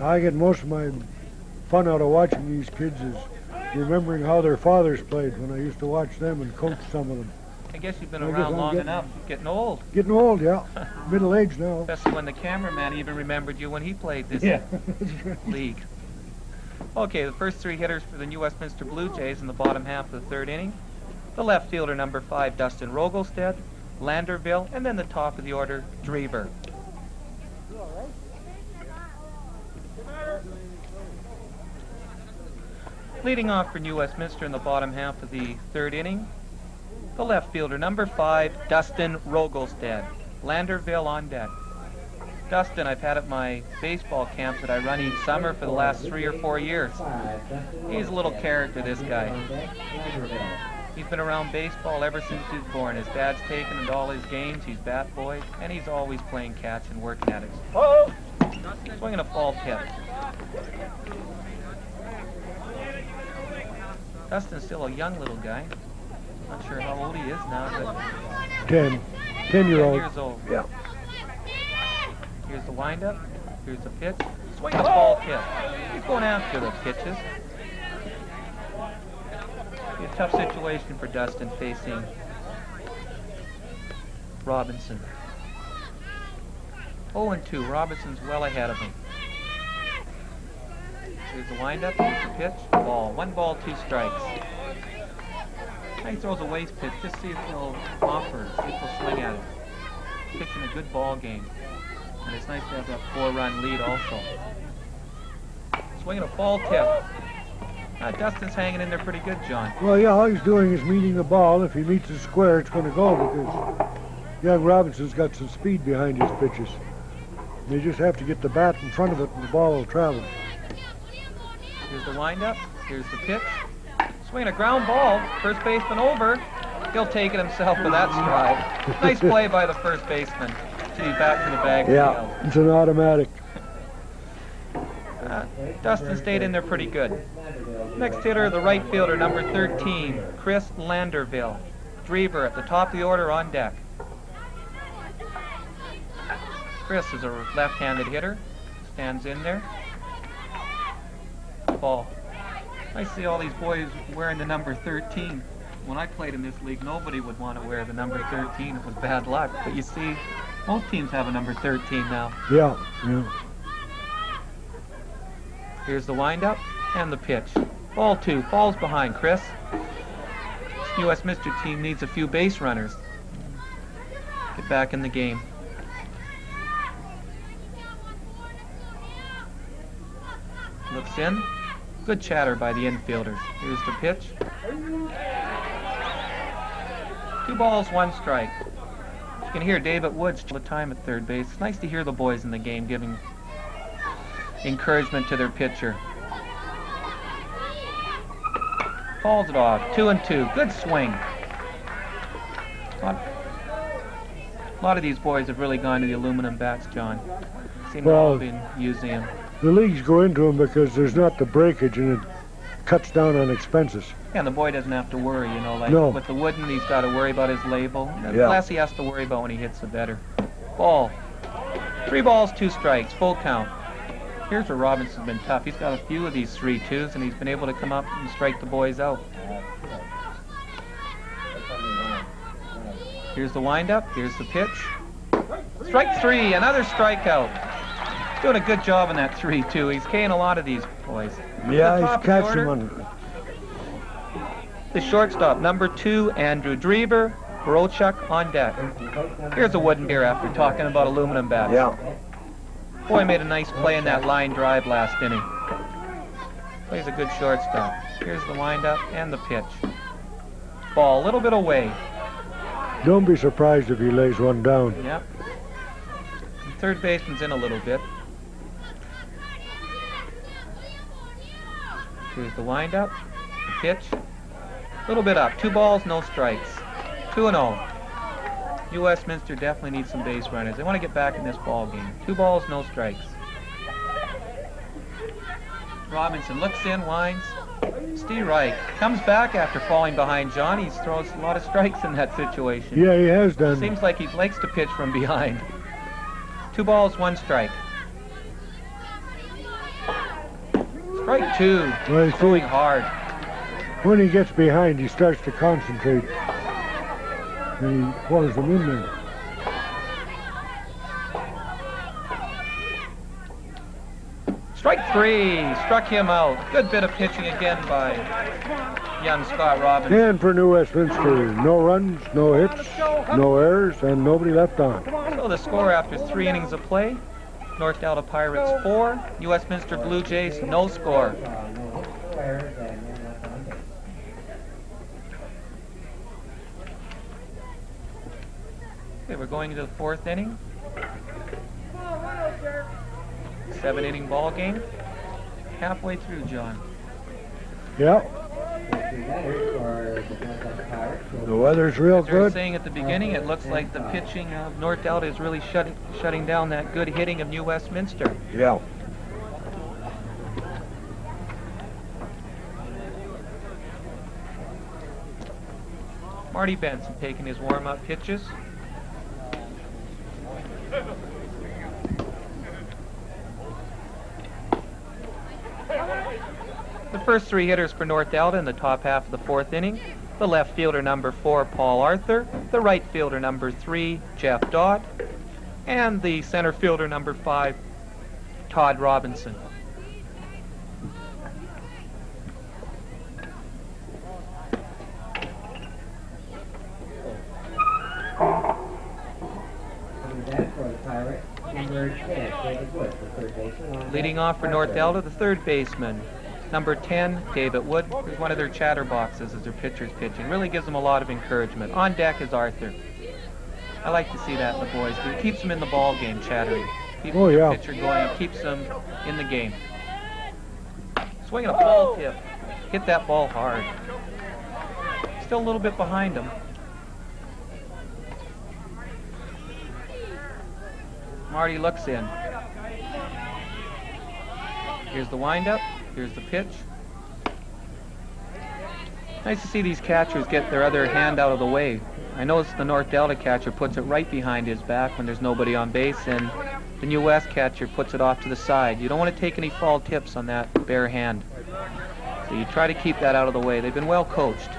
I get most of my fun out of watching these kids is remembering how their fathers played when I used to watch them and coach some of them. I guess you've been I guess around I'm long getting- enough. Getting old. Getting old, yeah. Middle age now. Especially when the cameraman even remembered you when he played this league. Okay, the first 3 hitters for the New Westminster Blue Jays in the bottom half of the third inning. The left fielder, number 5, Dustin Rogelstead, Landerville, and then the top of the order, Drever. Leading off for New Westminster in the bottom half of the third inning, the left fielder, number 5, Dustin Rogelstead, Landerville on deck. Dustin, I've had at my baseball camps that I run each summer for the last 3 or 4 years. He's a little character, this guy. He's been around baseball ever since he was born. His dad's taken him to all his games. He's bat boy, and he's always playing catch and working at it. Swinging a fall tip. Dustin's still a young little guy. Not sure how old he is now, but 10 10 year old. years old. Yeah. Here's the windup. Here's the pitch. Swing a ball tip. He's going after the pitches. Be a tough situation for Dustin facing Robinson. 0-2. Robinson's well ahead of him. Here's the windup. Here's the pitch. Ball. 1 ball, 2 strikes. Now he throws a waste pitch. Just see if he'll offer. See if he'll swing at it. Pitching a good ball game. And it's nice to have that 4-run lead also. Swinging a ball tip. Dustin's hanging in there pretty good, John. Well, yeah, all he's doing is meeting the ball. If he meets the square, it's going to go because young Robinson's got some speed behind his pitches. They just have to get the bat in front of it and the ball will travel. Here's the windup. Here's the pitch. Swinging a ground ball. First baseman over. He'll take it himself with that stride. Nice play by the first baseman. He's back to the bag. Yeah, it's an automatic. Dustin stayed in there pretty good. Next hitter, the right fielder, number 13, Chris Landerville. Drever at the top of the order on deck. Chris is a left-handed hitter. Stands in there. Ball. I see all these boys wearing the number 13. When I played in this league, nobody would want to wear the number 13. It was bad luck. But you see, most teams have a number 13 now. Yeah. Here's the windup and the pitch. Ball 2. Falls behind Chris. This New Westminster team needs a few base runners. Get back in the game. Looks in. Good chatter by the infielders. Here's the pitch. 2 balls, 1 strike. You can hear David Woods all the time at third base. It's nice to hear the boys in the game giving encouragement to their pitcher. Falls it off. 2-2. Good swing. A lot of these boys have really gone to the aluminum bats, John. Seem to all been using them. The leagues go into them because there's not the breakage and it cuts down on expenses. Yeah, and the boy doesn't have to worry, you know, like No. with the wooden, he's got to worry about his label. The Yeah. less he has to worry about when he hits the better. Ball. 3 balls, 2 strikes, full count. Here's where Robinson's been tough. He's got a few of these 3-2s, and he's been able to come up and strike the boys out. Here's the windup. Here's the pitch. Strike 3, another strikeout. Doing a good job on that 3, too. He's K'ing a lot of these boys. Yeah, The he's top of the catching order, one. The shortstop, number 2, Andrew Drever, Brochuk on deck. Here's a wooden beer after talking about aluminum bats. Yeah. Boy made a nice play in that line drive last inning. Plays a good shortstop. Here's the windup and the pitch. Ball a little bit away. Don't be surprised if he lays one down. Yep. Third baseman's in a little bit. Here's the windup, pitch. A little bit up. 2 balls, no strikes. 2-0. New Westminster definitely needs some base runners. They want to get back in this ball game. 2 balls, no strikes. Robinson looks in, winds. Steve Reich comes back after falling behind John. He throws a lot of strikes in that situation. Yeah, he has done. Seems like he likes to pitch from behind. 2 balls, 1 strike. Strike 2. Well, you see, Throwing hard. when he gets behind, he starts to concentrate. And he pours them in there. Strike 3. Struck him out. Good bit of pitching again by young Scott Robinson. And for New Westminster, no runs, no hits, no errors, and nobody left on. So the score after 3 innings of play, North Delta Pirates 4, New Westminster Blue Jays no score. No errors and no left on base. Okay, we're going into the 4th inning. 7-inning ball game. Halfway through, John. Yeah, Three batters for the North Delta Pirates. the weather's real As I was good. saying at the beginning, it looks like the pitching of North Delta is really shutting down that good hitting of New Westminster. Yeah. Marty Benson taking his warm-up pitches. The first 3 hitters for North Delta in the top half of the 4th inning. The left fielder number 4, Paul Arthur. The right fielder number 3, Jeff Dodd. And the center fielder number 5, Todd Robinson. Coming back for the Pirates, number 10, David Wood, the third baseman. Leading off for North Delta, the third baseman, number 10, David Wood. He's one of their chatterboxes as their pitcher's pitching. Really gives them a lot of encouragement. On deck is Arthur. I like to see that in the boys. It keeps them in the ball game, chattering. Keeps Oh, the yeah. pitcher going. It keeps them in the game. Swinging a ball tip. Hit that ball hard. Still a little bit behind him. Marty looks in. Here's the windup. Here's the pitch. Nice to see these catchers get their other hand out of the way. I noticed the North Delta catcher puts it right behind his back when there's nobody on base, and the New West catcher puts it off to the side. You don't want to take any foul tips on that bare hand. So you try to keep that out of the way. They've been well coached.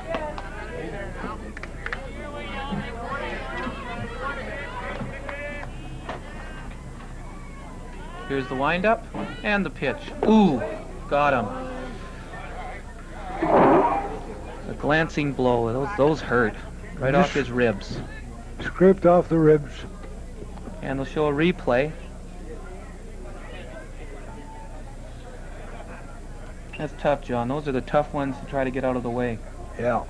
Here's the windup and the pitch. Ooh, got him. A glancing blow. Those hurt. Right off his ribs. Scraped off the ribs. And they'll show a replay. That's tough, John. Those are the tough ones to try to get out of the way. Yeah.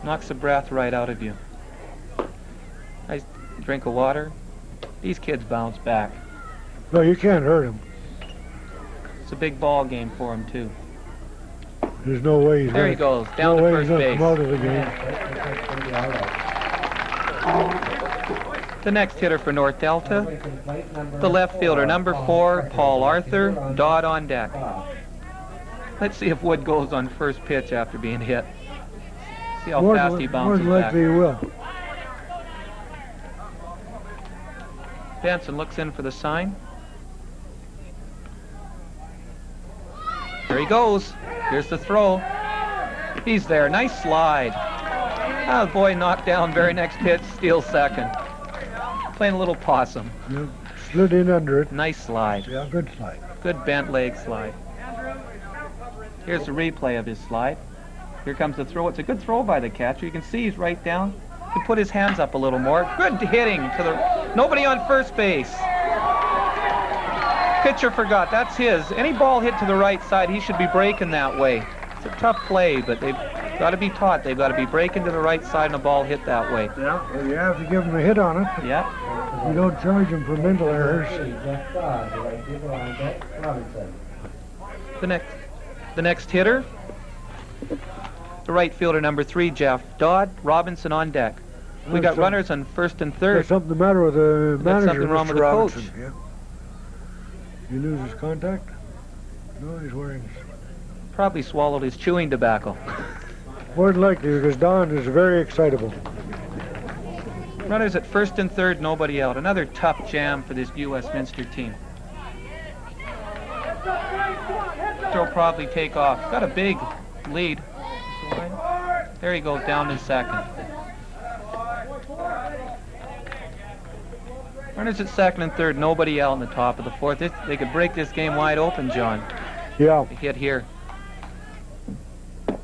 Knocks the breath right out of you. Nice drink of water. These kids bounce back. No, you can't hurt him. It's a big ball game for him, too. There's no way he's There he goes, down to way first he's gonna base. come out of the game. That's going to be all right. The next hitter for North Delta, Taking place, number the left fielder, 4, number 4, Paul Arthur, Dodd on deck. Let's see if Wood goes on first pitch after being hit. See how More fast he bounces more than back. likely he will. Benson looks in for the sign. Here he goes. Here's the throw. He's there. Nice slide. Ah, the boy knocked down. Very next pitch, steals second. Playing a little possum. Yeah, slid in under it. Nice slide. Yeah, good slide. Good bent leg slide. Here's the replay of his slide. Here comes the throw. It's a good throw by the catcher. You can see he's right down. He put his hands up a little more. Good hitting to the... Nobody on first base. Pitcher forgot. That's his. Any ball hit to the right side, he should be breaking that way. It's a tough play, but they've got to be taught. They've got to be breaking to the right side and a ball hit that way. Yeah, well, you have to give him a hit on it. Yeah. You don't charge him for mental errors. Jeff Dodd, the right fielder on deck, Robinson. The next hitter, the right fielder number 3, Jeff Dodd, Robinson on deck. We got runners on first and third. There's something the matter with the manager, something wrong Mr. with the coach. Robinson. Yeah. You lose his contact? No, he's wearing... Probably swallowed his chewing tobacco. More than likely, because Don is very excitable. Runners at first and third, nobody out. Another tough jam for this New Westminster team. They'll probably take off. Got a big lead. There he goes down in second. Runners at second and third, nobody out in the top of the fourth. They could break this game wide open, John. Yeah. A hit here.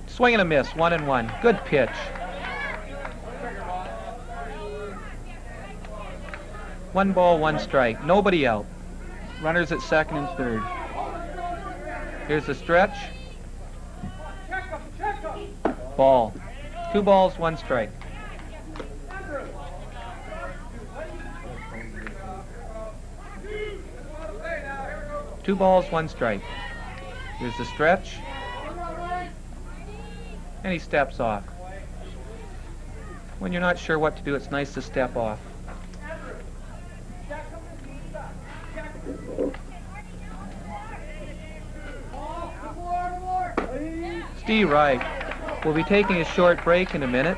Swing and a miss, 1-1. Good pitch. One ball, one strike. Nobody out. Runners at second and third. Here's the stretch. Ball. 2 balls, 1 strike. Two balls, 1 strike. Here's the stretch. And he steps off. When you're not sure what to do, it's nice to step off. Steve Wright will be taking a short break in a minute.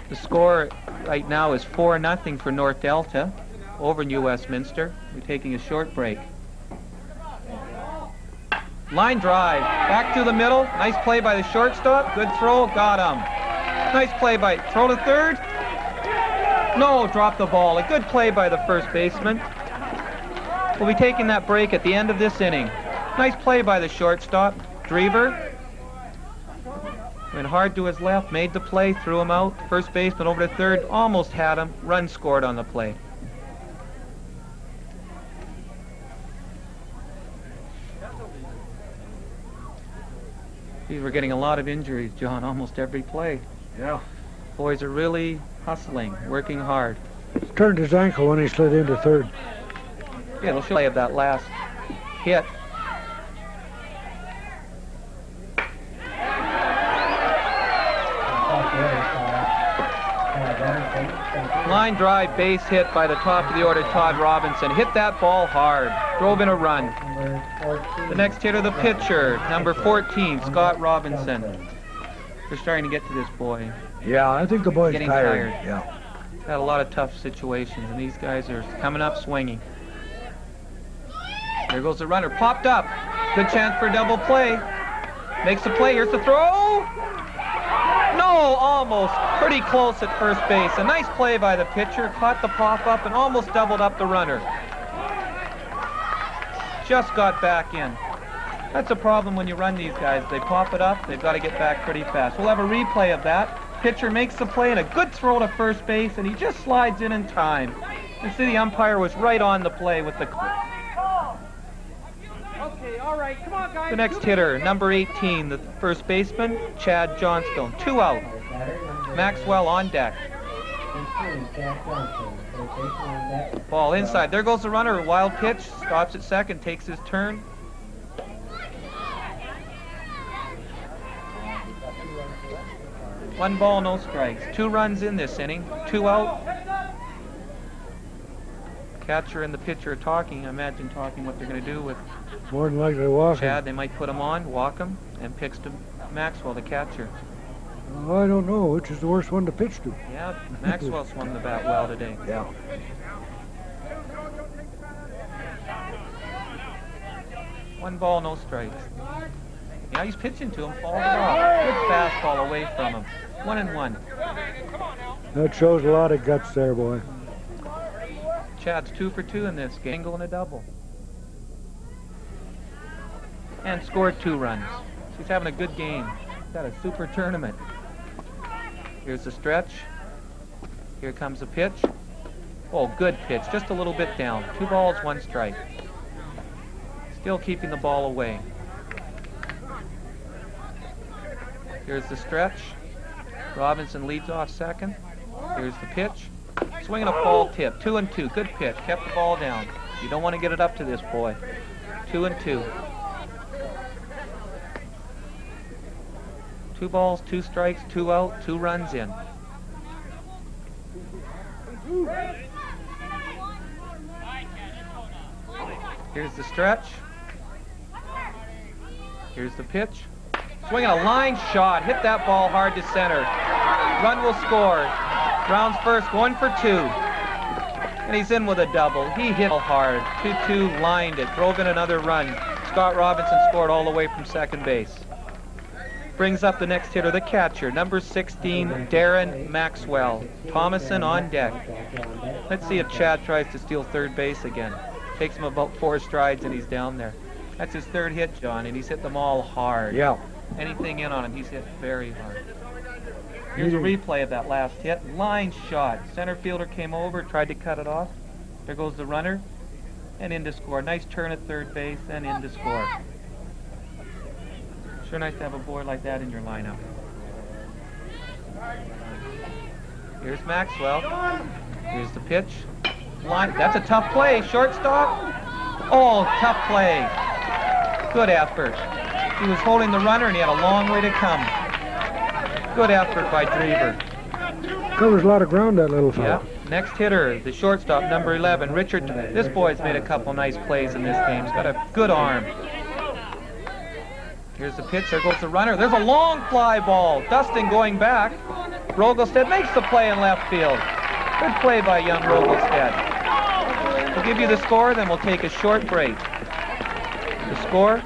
The score right now is 4-0 for North Delta over New Westminster. We're taking a short break. Line drive, back to the middle. Nice play by the shortstop. Good throw, got him. Nice play by, throw to third. No, dropped the ball. A good play by the first baseman. We'll be taking that break at the end of this inning. Nice play by the shortstop, Drever. Went hard to his left, made the play, threw him out. First baseman over to third, almost had him. Run scored on the play. Geez, we're getting a lot of injuries, John, almost every play. Yeah. Boys are really hustling, working hard. Turned his ankle when he slid into third. Yeah, they'll play of that last hit. Line drive, base hit by the top of the order, Todd Robinson. Hit that ball hard, drove in a run. The next hitter, the pitcher, number 14, Scott Robinson. They're starting to get to this boy. Yeah, I think the boy's Getting tired. tired. Yeah. Had a lot of tough situations, and these guys are coming up swinging. There goes the runner, popped up. Good chance for a double play. Makes the play, here's the throw. No, almost. Pretty close at first base. A nice play by the pitcher, caught the pop-up and almost doubled up the runner. Just got back in. That's a problem when you run these guys. They pop it up, they've got to get back pretty fast. We'll have a replay of that. Pitcher makes the play and a good throw to first base, and he just slides in time. You see the umpire was right on the play with the... Okay, all right, come on, guys. The next hitter, number 18, the first baseman, Chad Johnstone. 2 out. Maxwell on deck. Ball inside. There goes the runner. Wild pitch. Stops at second. Takes his turn. One ball, no strikes. 2 runs in this inning. 2 out. Catcher and the pitcher are talking. I imagine talking what they're going to do with More than likely walking. Chad. They might put him on, walk him, and pitch to Maxwell, the catcher. I don't know which is the worst one to pitch to. Yeah, Maxwell swung the bat well today. Yeah. 1 ball, no strikes. Now he's pitching to him, falls off. Good fastball away from him. 1-1. That shows a lot of guts there, boy. Chad's 2 for 2 in this game, and a double. And scored 2 runs. He's having a good game. He's got a super tournament. Here's the stretch. Here comes the pitch. Oh, good pitch. Just a little bit down. 2 balls, 1 strike. Still keeping the ball away. Here's the stretch. Robinson leads off second. Here's the pitch. Swinging a ball tip. 2-2. Good pitch. Kept the ball down. You don't want to get it up to this boy. 2-2. 2 balls, 2 strikes, 2 out, 2 runs in. Here's the stretch. Here's the pitch. Swinging a line shot. Hit that ball hard to center. Run will score. Brown's first, going for 2. And he's in with a double. He hit hard. 2-2, lined it. Drove in another run. Scott Robinson scored all the way from second base. Brings up the next hitter, the catcher, number 16, Darren Maxwell. Thomason on deck. Let's see if Chad tries to steal third base again. Takes him about 4 strides and he's down there. That's his 3rd hit, John, and he's hit them all hard. Yeah. Anything in on him, he's hit very hard. Here's a replay of that last hit. Line shot. Center fielder came over, tried to cut it off. There goes the runner, and in to score. Nice turn at third base, and in to score. Sure nice to have a boy like that in your lineup. Here's Maxwell. Here's the pitch. Line. That's a tough play. Shortstop. Oh, tough play. Good effort. He was holding the runner and he had a long way to come. Good effort by Drever. Covers a lot of ground, that little fella. Yeah. Next hitter, the shortstop, number 11, Richard. This boy's made a couple nice plays in this game. He's got a good arm. Here's the pitch. There goes the runner. There's a long fly ball. Dustin going back. Rogelstead makes the play in left field. Good play by young Rogelstead. We'll give you the score, then we'll take a short break. The score.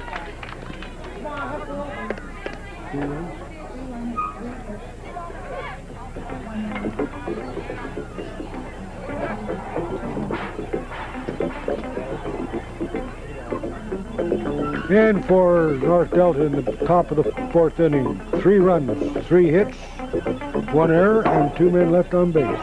And for North Delta in the top of the 4th inning, 3 runs, 3 hits, 1 error, and 2 men left on base.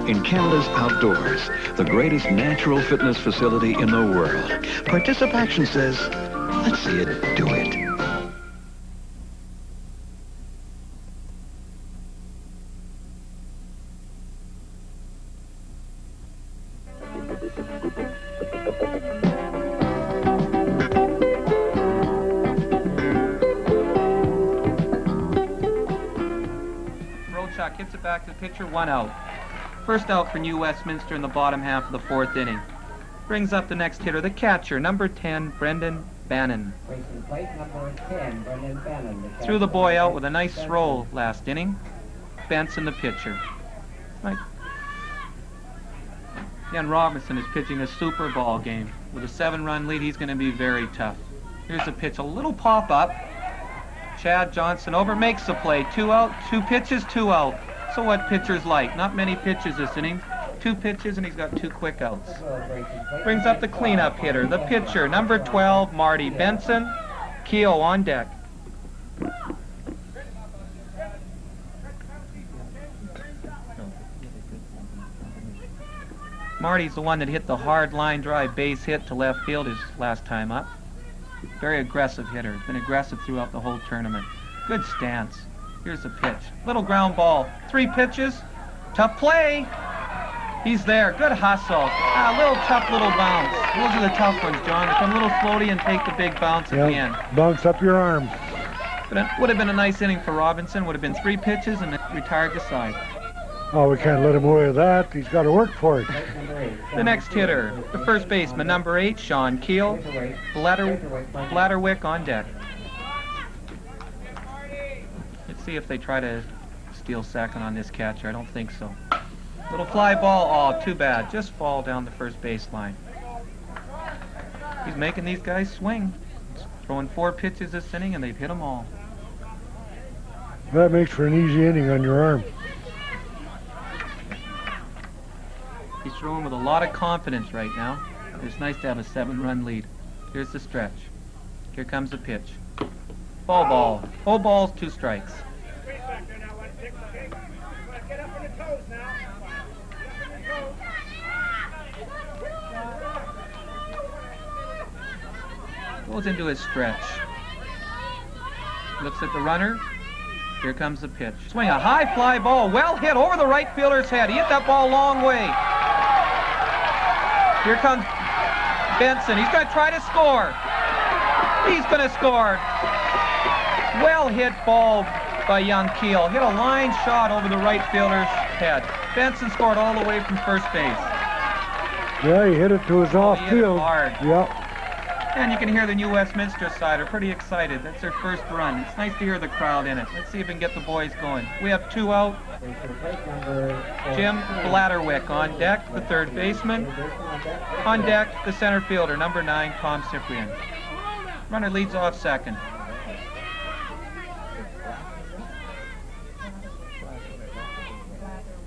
In Canada's outdoors, the greatest natural fitness facility in the world. Participation says, let's see it do it. Rochak hits it back to the pitcher, 1 out. First out for New Westminster in the bottom half of the 4th inning. Brings up the next hitter, the catcher, number 10, Brendan Bannon. Threw the boy out with a nice throw last inning. Benson the pitcher. Right. Again, Robinson is pitching a super ball game. With a 7-run lead, he's going to be very tough. Here's the pitch, a little pop-up. Chad Johnson over, makes the play. 2 out, 2 pitches, 2 out. So what pitchers like? Not many pitches this inning. 2 pitches and he's got 2 quick outs. Brings up the cleanup hitter, the pitcher, number 12, Marty Benson. Keogh on deck. Marty's the one that hit the hard line drive base hit to left field his last time up. Very aggressive hitter. Been aggressive throughout the whole tournament. Good stance. Here's the pitch. Little ground ball. 3 pitches. Tough play. He's there. Good hustle. A little tough little bounce. Those are the tough ones, John. They come a little slowly and take the big bounce at the end. Bounce up your arm. But it would have been a nice inning for Robinson. Would have been 3 pitches and retired the side. Oh, we can't let him away with that. He's got to work for it. The next hitter, the first baseman, number 8, Sean Keel. Blatterwick on deck. Let's see if they try to steal second on this catcher. I don't think so. Little fly ball. Oh, too bad. Just fall down the first baseline. He's making these guys swing. Throwing 4 pitches this inning, and they've hit them all. That makes for an easy inning on your arm. He's throwing with a lot of confidence right now. It's nice to have a 7-run lead. Here's the stretch. Here comes the pitch. Ball. Oh, balls, 2 strikes. Goes into his stretch. Looks at the runner. Here comes the pitch. Swing a high fly ball. Well hit over the right fielder's head. He hit that ball a long way. Here comes Benson. He's going to try to score. He's going to score. Well hit ball by young Keel. Hit a line shot over the right fielder's head. Benson scored all the way from first base. Yeah, he hit it to his off He hit it field. hard. Yep. And you can hear the New Westminster side are pretty excited. That's their first run. It's nice to hear the crowd in it. Let's see if we can get the boys going. We have 2 out. Jim Blatterwick on deck, the third baseman. On deck, the center fielder, number 9, Tom Cyprian. Runner leads off second.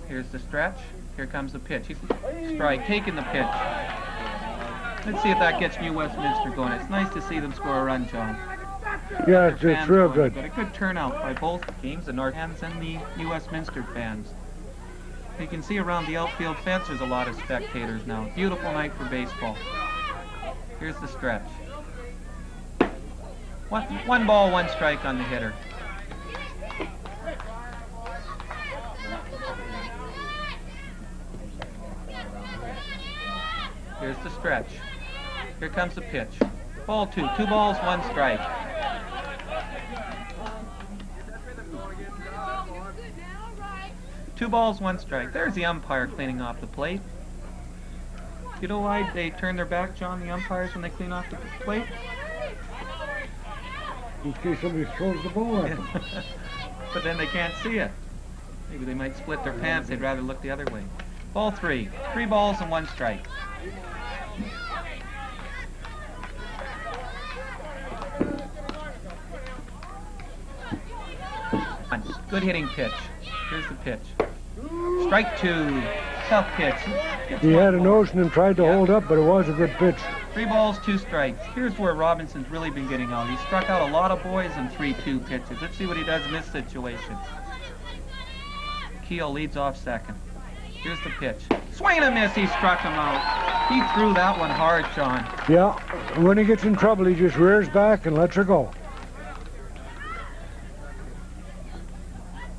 Here's the stretch. Here comes the pitch. He's strike, taking the pitch. Let's see if that gets New Westminster going. It's nice to see them score a run, John. Yeah, it's real good. But a good turnout by both teams, the North fans and the New Westminster fans. You can see around the outfield fence there's a lot of spectators now. Beautiful night for baseball. Here's the stretch. One ball, 1 strike on the hitter. Here's the stretch. Here comes the pitch. Ball 2. 2 balls, 1 strike. Two balls, 1 strike. There's the umpire cleaning off the plate. You know why they turn their back, John, the umpires, when they clean off the plate? In case somebody throws the ball at them. But then they can't see it. Maybe they might split their pants. They'd rather look the other way. Ball 3. 3 balls and 1 strike. Good hitting pitch. Here's the pitch. Strike 2. Tough pitch. He had a notion and tried to hold up, but it was a good pitch. 3 balls, 2 strikes. Here's where Robinson's really been getting out. He struck out a lot of boys in 3-2 pitches. Let's see what he does in this situation. Keel leads off second. Here's the pitch. Swing and a miss. He struck him out. He threw that one hard, John. Yeah, when he gets in trouble, he just rears back and lets her go.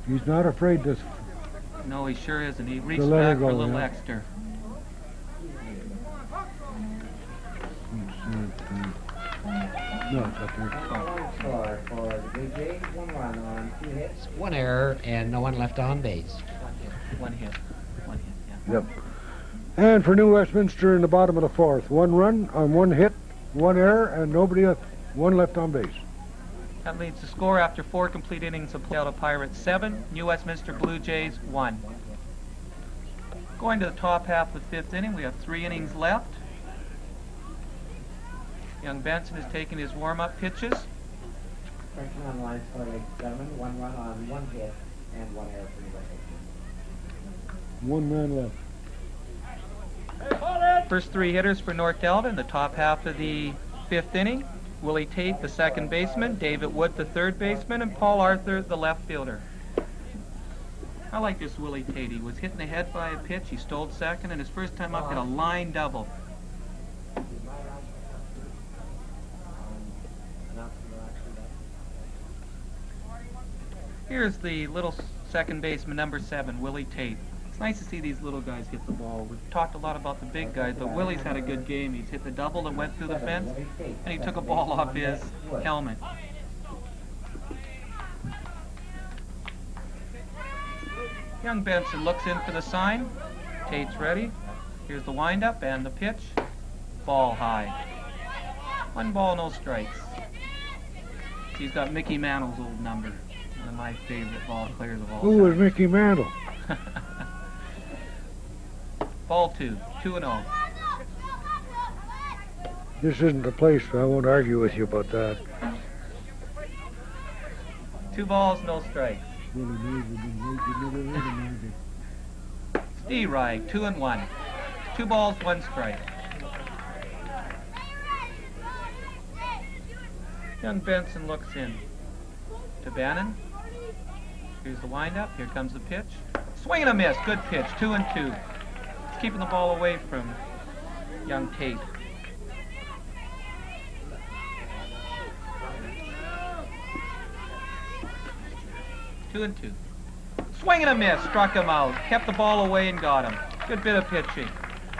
He's not afraid to... No, he sure isn't. He reached let her back for a go, little yeah. extra. No, it's up there. Score for the Blue Jays, 1 run on 2 hits. 1 error and no one left on base. 1 hit. 1 hit, yeah. Yep. And for New Westminster in the bottom of the 4th, 1 run on 1 hit, 1 error, and nobody, 1 left on base. That leads the score after 4 complete innings of play out of Pirates 7, New Westminster Blue Jays 1. Going to the top half of the 5th inning, we have 3 innings left. Young Benson is taking his warm-up pitches. First on line for the 7, 1 run on 1 hit, and 1 error for the Blue Jays. 1 man left. First 3 hitters for North Delta in the top half of the 5th inning. Willie Tate, the second baseman, David Wood, the third baseman, and Paul Arthur, the left fielder. I like this Willie Tate. He was hit in the head by a pitch. He stole second, and his first time up hit a line double. Here's the little second baseman, number 7, Willie Tate. It's Nice to see these little guys hit the ball. We've talked a lot about the big guys, but Willie's had a good game. He's hit the double that went through the fence, and he took a ball off his helmet. Young Benson looks in for the sign. Tate's ready. Here's the windup and the pitch. Ball high. 1 ball, no strikes. He's got Mickey Mantle's old number. One of my favorite ball players of all time. Who was Mickey Mantle? Ball 2, 2-0. This isn't the place, so I won't argue with you about that. 2 balls, no strikes. Steve Wright, 2-1. 2 balls, 1 strike. Young Benson looks in to Bannon. Here's the windup. Here comes the pitch. Swing and a miss. Good pitch. 2-2. It's keeping the ball away from young Tate. Two and two. Swing and a miss. Struck him out. Kept the ball away and got him. Good bit of pitching.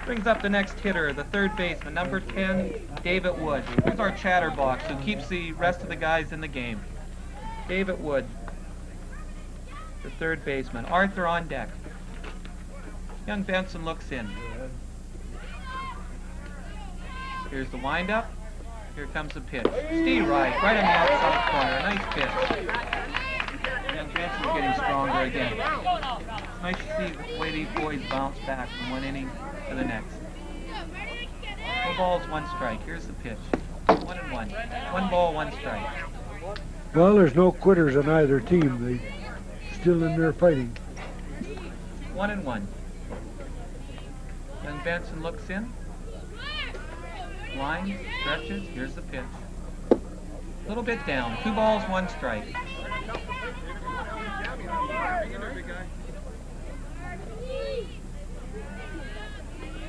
Brings up the next hitter, the third baseman, number 10, David Wood. Here's our chatterbox who keeps the rest of the guys in the game. David Wood, the third baseman. Arthur on deck. Young Benson looks in. Here's the windup. Here comes the pitch. Steve Wright, right on the outside corner. Nice pitch. Young Benson's getting stronger again. It's nice to see the way these boys bounce back from one inning to the next. 4 balls, 1 strike. Here's the pitch. 1-1. 1 ball, 1 strike. Well, there's no quitters on either team. They still in there fighting. 1-1. Young Benson looks in. Lines, stretches. Here's the pitch. A little bit down. 2 balls, 1 strike.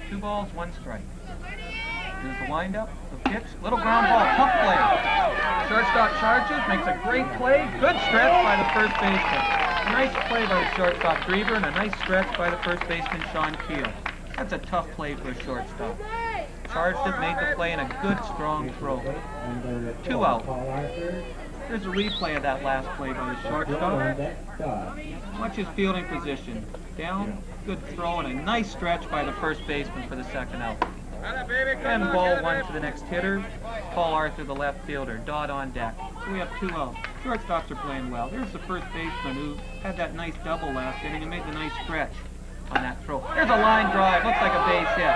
2 balls, 1 strike. Here's the windup, the pitch, little ground ball, tough play. Shortstop charges, makes a great play. Good stretch by the first baseman. A nice play by the shortstop, Drever, and a nice stretch by the first baseman, Sean Keel. That's a tough play for a shortstop. Charged it, made the play, and a good, strong throw. 2 out. Here's a replay of that last play by the shortstop. Watch his fielding position. Down, good throw, and a nice stretch by the first baseman for the second out. And ball 1 to the next hitter, Paul Arthur, the left fielder. Dodd on deck. So we have 2 out. Shortstops are playing well. Here's the first baseman who had that nice double last inning and made the nice stretch on that throw. Here's a line drive. Looks like a base hit.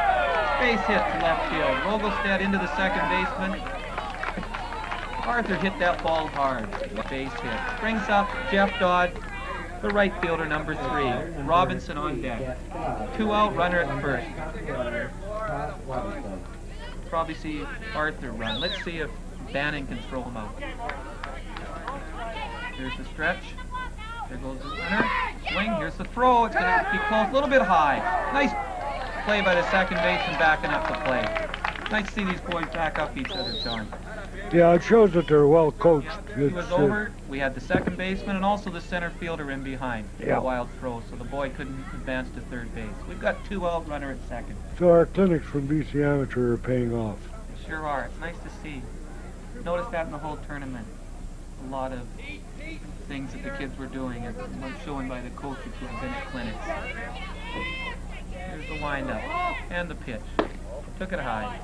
Base hit to left field. Rogelstad into the second baseman. Arthur hit that ball hard. Base hit. Brings up Jeff Dodd, the right fielder, number 3. Robinson on deck. 2 out, runner at first. Probably see Arthur run. Let's see if Bannon can throw him out. Here's the stretch. There goes the runner. Swing. Here's the throw. It's going to be close. A little bit high. Nice play by the second baseman backing up the play. Nice to see these boys back up each other, John. Yeah, it shows that they're well coached. He was over. We had the second baseman and also the center fielder in behind. Yeah. A wild throw, so the boy couldn't advance to third base. We've got 2 out, runner at second. So our clinics from BC Amateur are paying off. Sure are. It's nice to see. Noticed that in the whole tournament. A lot of things that the kids were doing and shown by the coaches who have been at clinics. Here's the windup and the pitch. Took it high.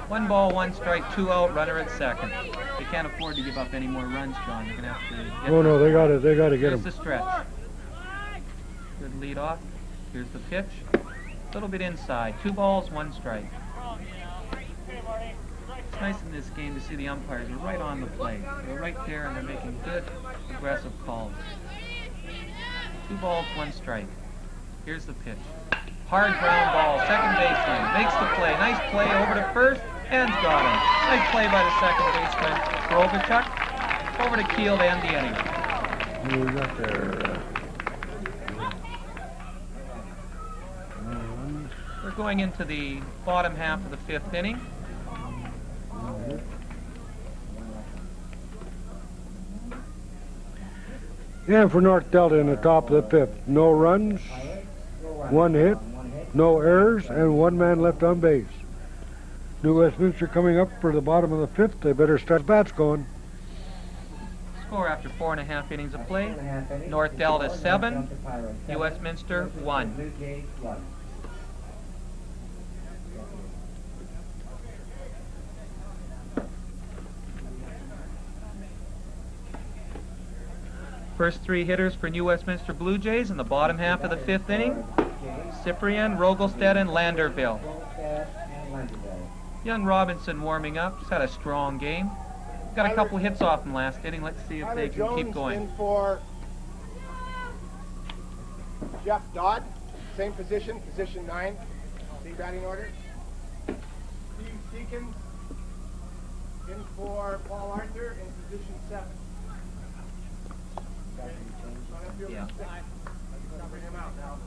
1 ball, 1 strike, 2 out, runner at second. They can't afford to give up any more runs, John. They're gonna have to get Oh no, they got to get Here's them. the stretch. Good lead off. Here's the pitch. A little bit inside. 2 balls, 1 strike. It's nice in this game to see the umpires are right on the play. They're right there and they're making good, aggressive calls. 2 balls, 1 strike. Here's the pitch. Hard ground ball, second baseman, makes the play. Nice play over to first, and got him. Nice play by the second baseman, Robichuk. Over to Keel to end the inning. What do we got there? We're going into the bottom half of the 5th inning. And for North Delta in the top of the fifth, no runs, one hit, no errors, and one man left on base. New Westminster coming up for the bottom of the fifth. They better start bats going. Score after 4.5 innings of play. North Delta 7, New Westminster 1. Blue Jays 1. First three hitters for New Westminster Blue Jays in the bottom half of the fifth inning. Cyprian, Rogelstead, and Landerville. Young Robinson warming up. He's had a strong game. Got a couple hits off him last inning. Let's see if they can keep going. In for Jeff Dodd, same position, position 9. See batting order. Steve Seekins in for Paul Arthur in position 7. Yeah. Bring him out now.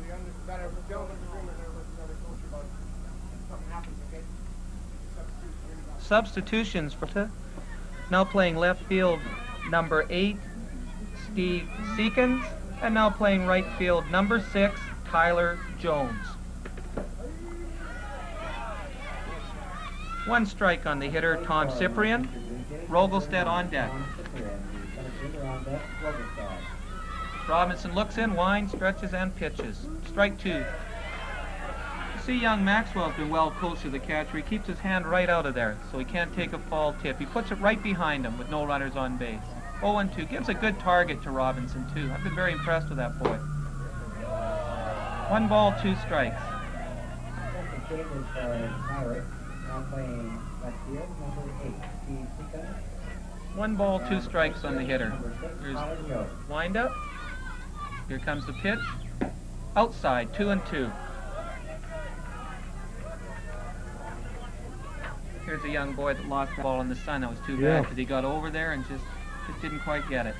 We got a gentleman's agreement there with another coach about if something happens, okay? Substitutions for now playing left field number 8, Steve Seekins, and now playing right field number 6, Tyler Jones. One strike on the hitter, Tom Cyprian. Rogelstead on deck. Robinson looks in, winds, stretches, and pitches. Strike 2. You see young Maxwell's been well close to the catcher. He keeps his hand right out of there, so he can't take a fall tip. He puts it right behind him with no runners on base. 0-2. Gives a good target to Robinson, too. I've been very impressed with that boy. 1 ball, 2 strikes. One ball, 2 strikes on the hitter. Here's wind up. Here comes the pitch. Outside, 2-2. Here's a young boy that lost the ball in the sun. That was too bad because he got over there and just didn't quite get it.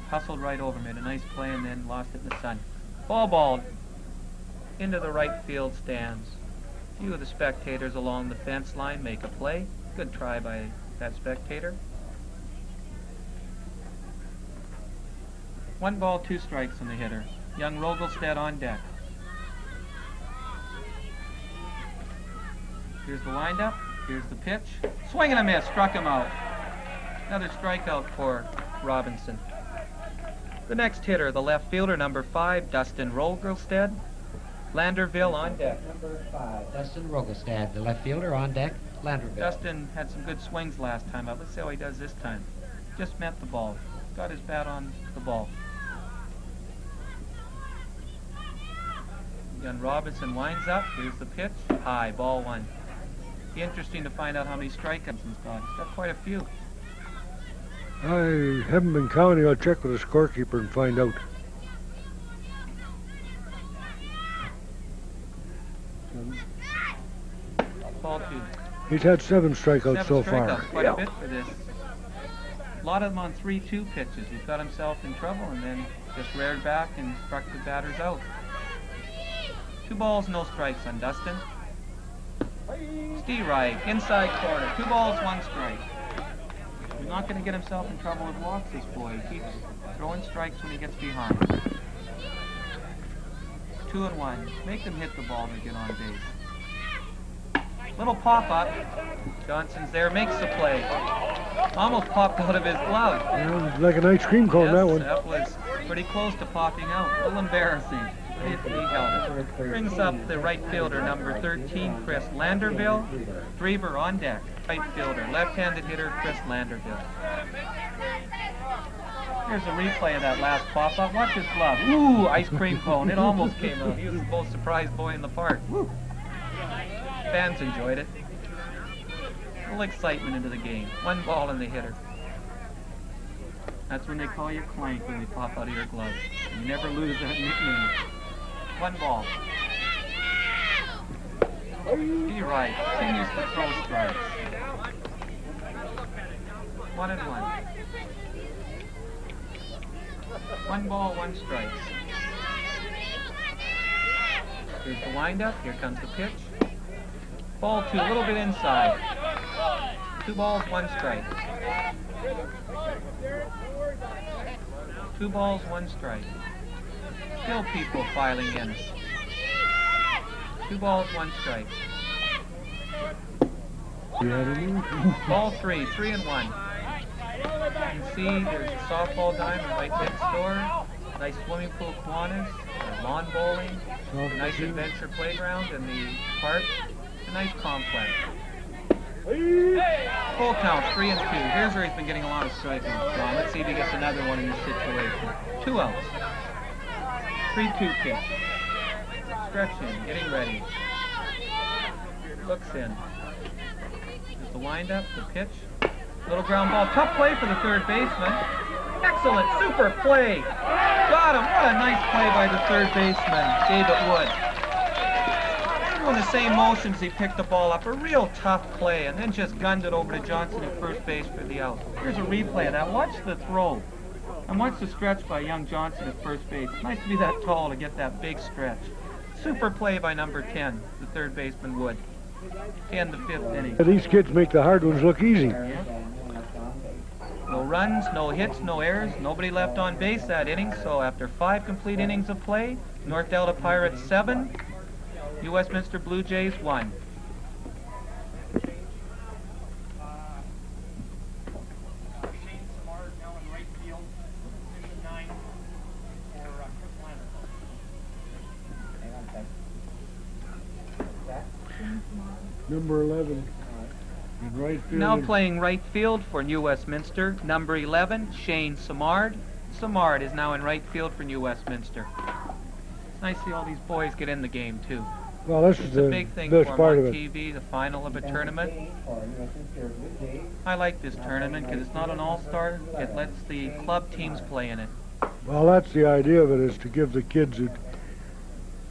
Hustled right over, made a nice play, and then lost it in the sun. Ball into the right field stands. A few of the spectators along the fence line make a play. Good try by that spectator. 1 ball, 2 strikes on the hitter. Young Rogelstead on deck. Here's the windup. Here's the pitch. Swing and a miss. Struck him out. Another strikeout for Robinson. The next hitter, the left fielder, number 5, Dustin Rogelstead. Landerville on deck. Number 5. Dustin Rogelstead, the left fielder, on deck. Landerville. Dustin had some good swings last time out. Let's see how he does this time. Just met the ball. Got his bat on the ball. Young Robinson winds up. Here's the pitch. High. Ball 1. Be interesting to find out how many strikeouts he's got. He's got quite a few. I haven't been counting. I'll check with the scorekeeper and find out. Ball 2. He's had 7 strikeouts 7 so strikeouts, far. quite a bit for this. A lot of them on 3-2 pitches. He's got himself in trouble and then just reared back and struck the batters out. 2 balls, no strikes on Dustin. Steve Wright, inside corner. 2 balls, 1 strike. He's not going to get himself in trouble with walks, this boy. He keeps throwing strikes when he gets behind. 2-1. Make them hit the ball to get on base. Little pop-up. Johnson's there, makes the play. Almost popped out of his glove. Yeah, it was like an ice cream cone, that one. That was pretty close to popping out. A little embarrassing. He held it. Brings up the right fielder, number 13, Chris Landerville. Drever on deck. Right fielder, left-handed hitter, Chris Landerville. Here's a replay of that last pop-up. Watch his glove. Ooh, ice cream cone. It almost came out. He was the most surprised boy in the park. Woo. Fans enjoyed it. A little excitement into the game. 1 ball in the hitter. That's when they call you Clank, when they pop out of your glove. You never lose that nickname. 1 ball. You're right. Continues to throw strikes. 1-1. 1 ball, 1 strike. Here's the windup. Here comes the pitch. Ball 2, a little bit inside. 2 balls, 1 strike. 2 balls, 1 strike. Still people filing in. 2 balls, 1 strike. Ball 3, 3 and 1. You can see there's a softball diamond right next door. Nice swimming pool, Kiwanis, lawn bowling, a nice adventure playground in the park, a nice complex. Full count, 3 and 2. Here's where he's been getting a lot of strikeouts. Let's see if he gets another one in this situation. 2 outs. 3-2 pitch. Stretching, getting ready. Looks in. There's the windup, the pitch. Little ground ball. Tough play for the third baseman. Excellent, super play. Got him. What a nice play by the third baseman, David Wood. Doing the same motions, he picked the ball up. A real tough play, and then just gunned it over to Johnson at first base for the out. Here's a replay of that. Watch the throw. And watch the stretch by young Johnson at first base. It's nice to be that tall to get that big stretch. Super play by number 10, the third baseman Wood. 10 the 5th inning. These kids make the hard ones look easy. Yeah. No runs, no hits, no errors, nobody left on base that inning. So after 5 complete innings of play, North Delta Pirates 7, New Westminster Blue Jays 1. Number 11 in right field. Now playing right field for New Westminster, number 11, Shane Samard. Samard is now in right field for New Westminster. It's nice to see all these boys get in the game too. Well, this is It's the a big thing best for part them of on it. TV, the final of a tournament. I like this tournament because it's not an all-star. It lets the club teams play in it. Well, that's the idea of it, is to give the kids that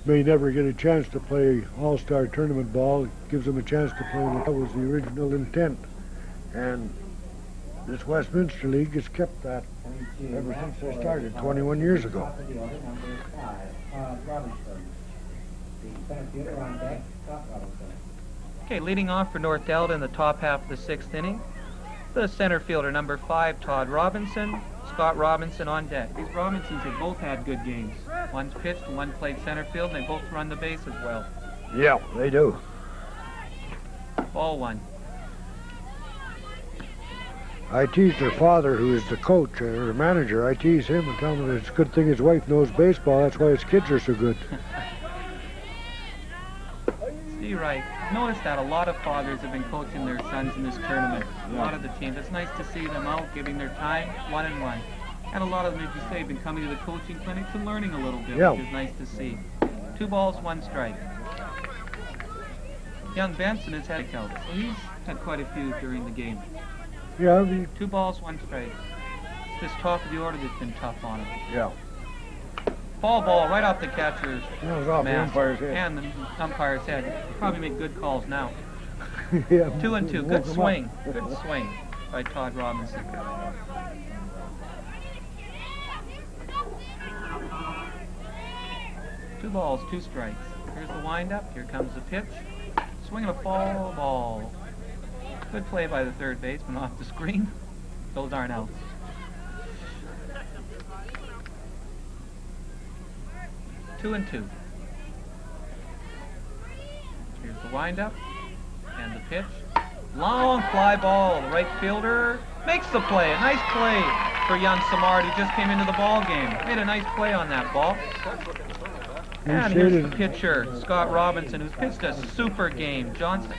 may never get a chance to play all-star tournament ball, it gives them a chance to play. That was the original intent. And this Westminster League has kept that ever since they started 21 years ago. Okay, leading off for North Delta in the top half of the 6th inning, the center fielder, number 5, Todd Robinson. Scott Robinson on deck. These Robinsons have both had good games. One's pitched and one played center field, and they both run the base as well. Yeah, they do. Ball 1. I tease their father, who is the coach or manager. I tease him and tell him that it's a good thing his wife knows baseball. That's why his kids are so good. See, right. Notice that a lot of fathers have been coaching their sons in this tournament. A lot of the teams. It's nice to see them out, giving their time, 1-on-1. And a lot of them, as you say, have been coming to the coaching clinics and learning a little bit, Yeah. which is nice to see. 2 balls, 1 strike. Young Benson has had a count, so he's had quite a few during the game. Yeah, 2 balls, 1 strike. It's this top of the order that's been tough on him. yeah. Ball right off the catcher's That was off the mask umpire's head. and the umpire's head. Probably make good calls now. Yeah. 2-2. Woke Good him swing. up. Good swing by Todd Robinson. Two balls, 2 strikes. Here's the windup. Here comes the pitch. Swinging a foul ball. Good play by the third baseman off the screen. Those aren't outs. Two and 2. Here's the windup and the pitch. Long fly ball. The right fielder makes the play. A nice play for young Samard, who just came into the ball game. Made a nice play on that ball. And here's the pitcher, Scott Robinson, who's pitched a super game. Johnson.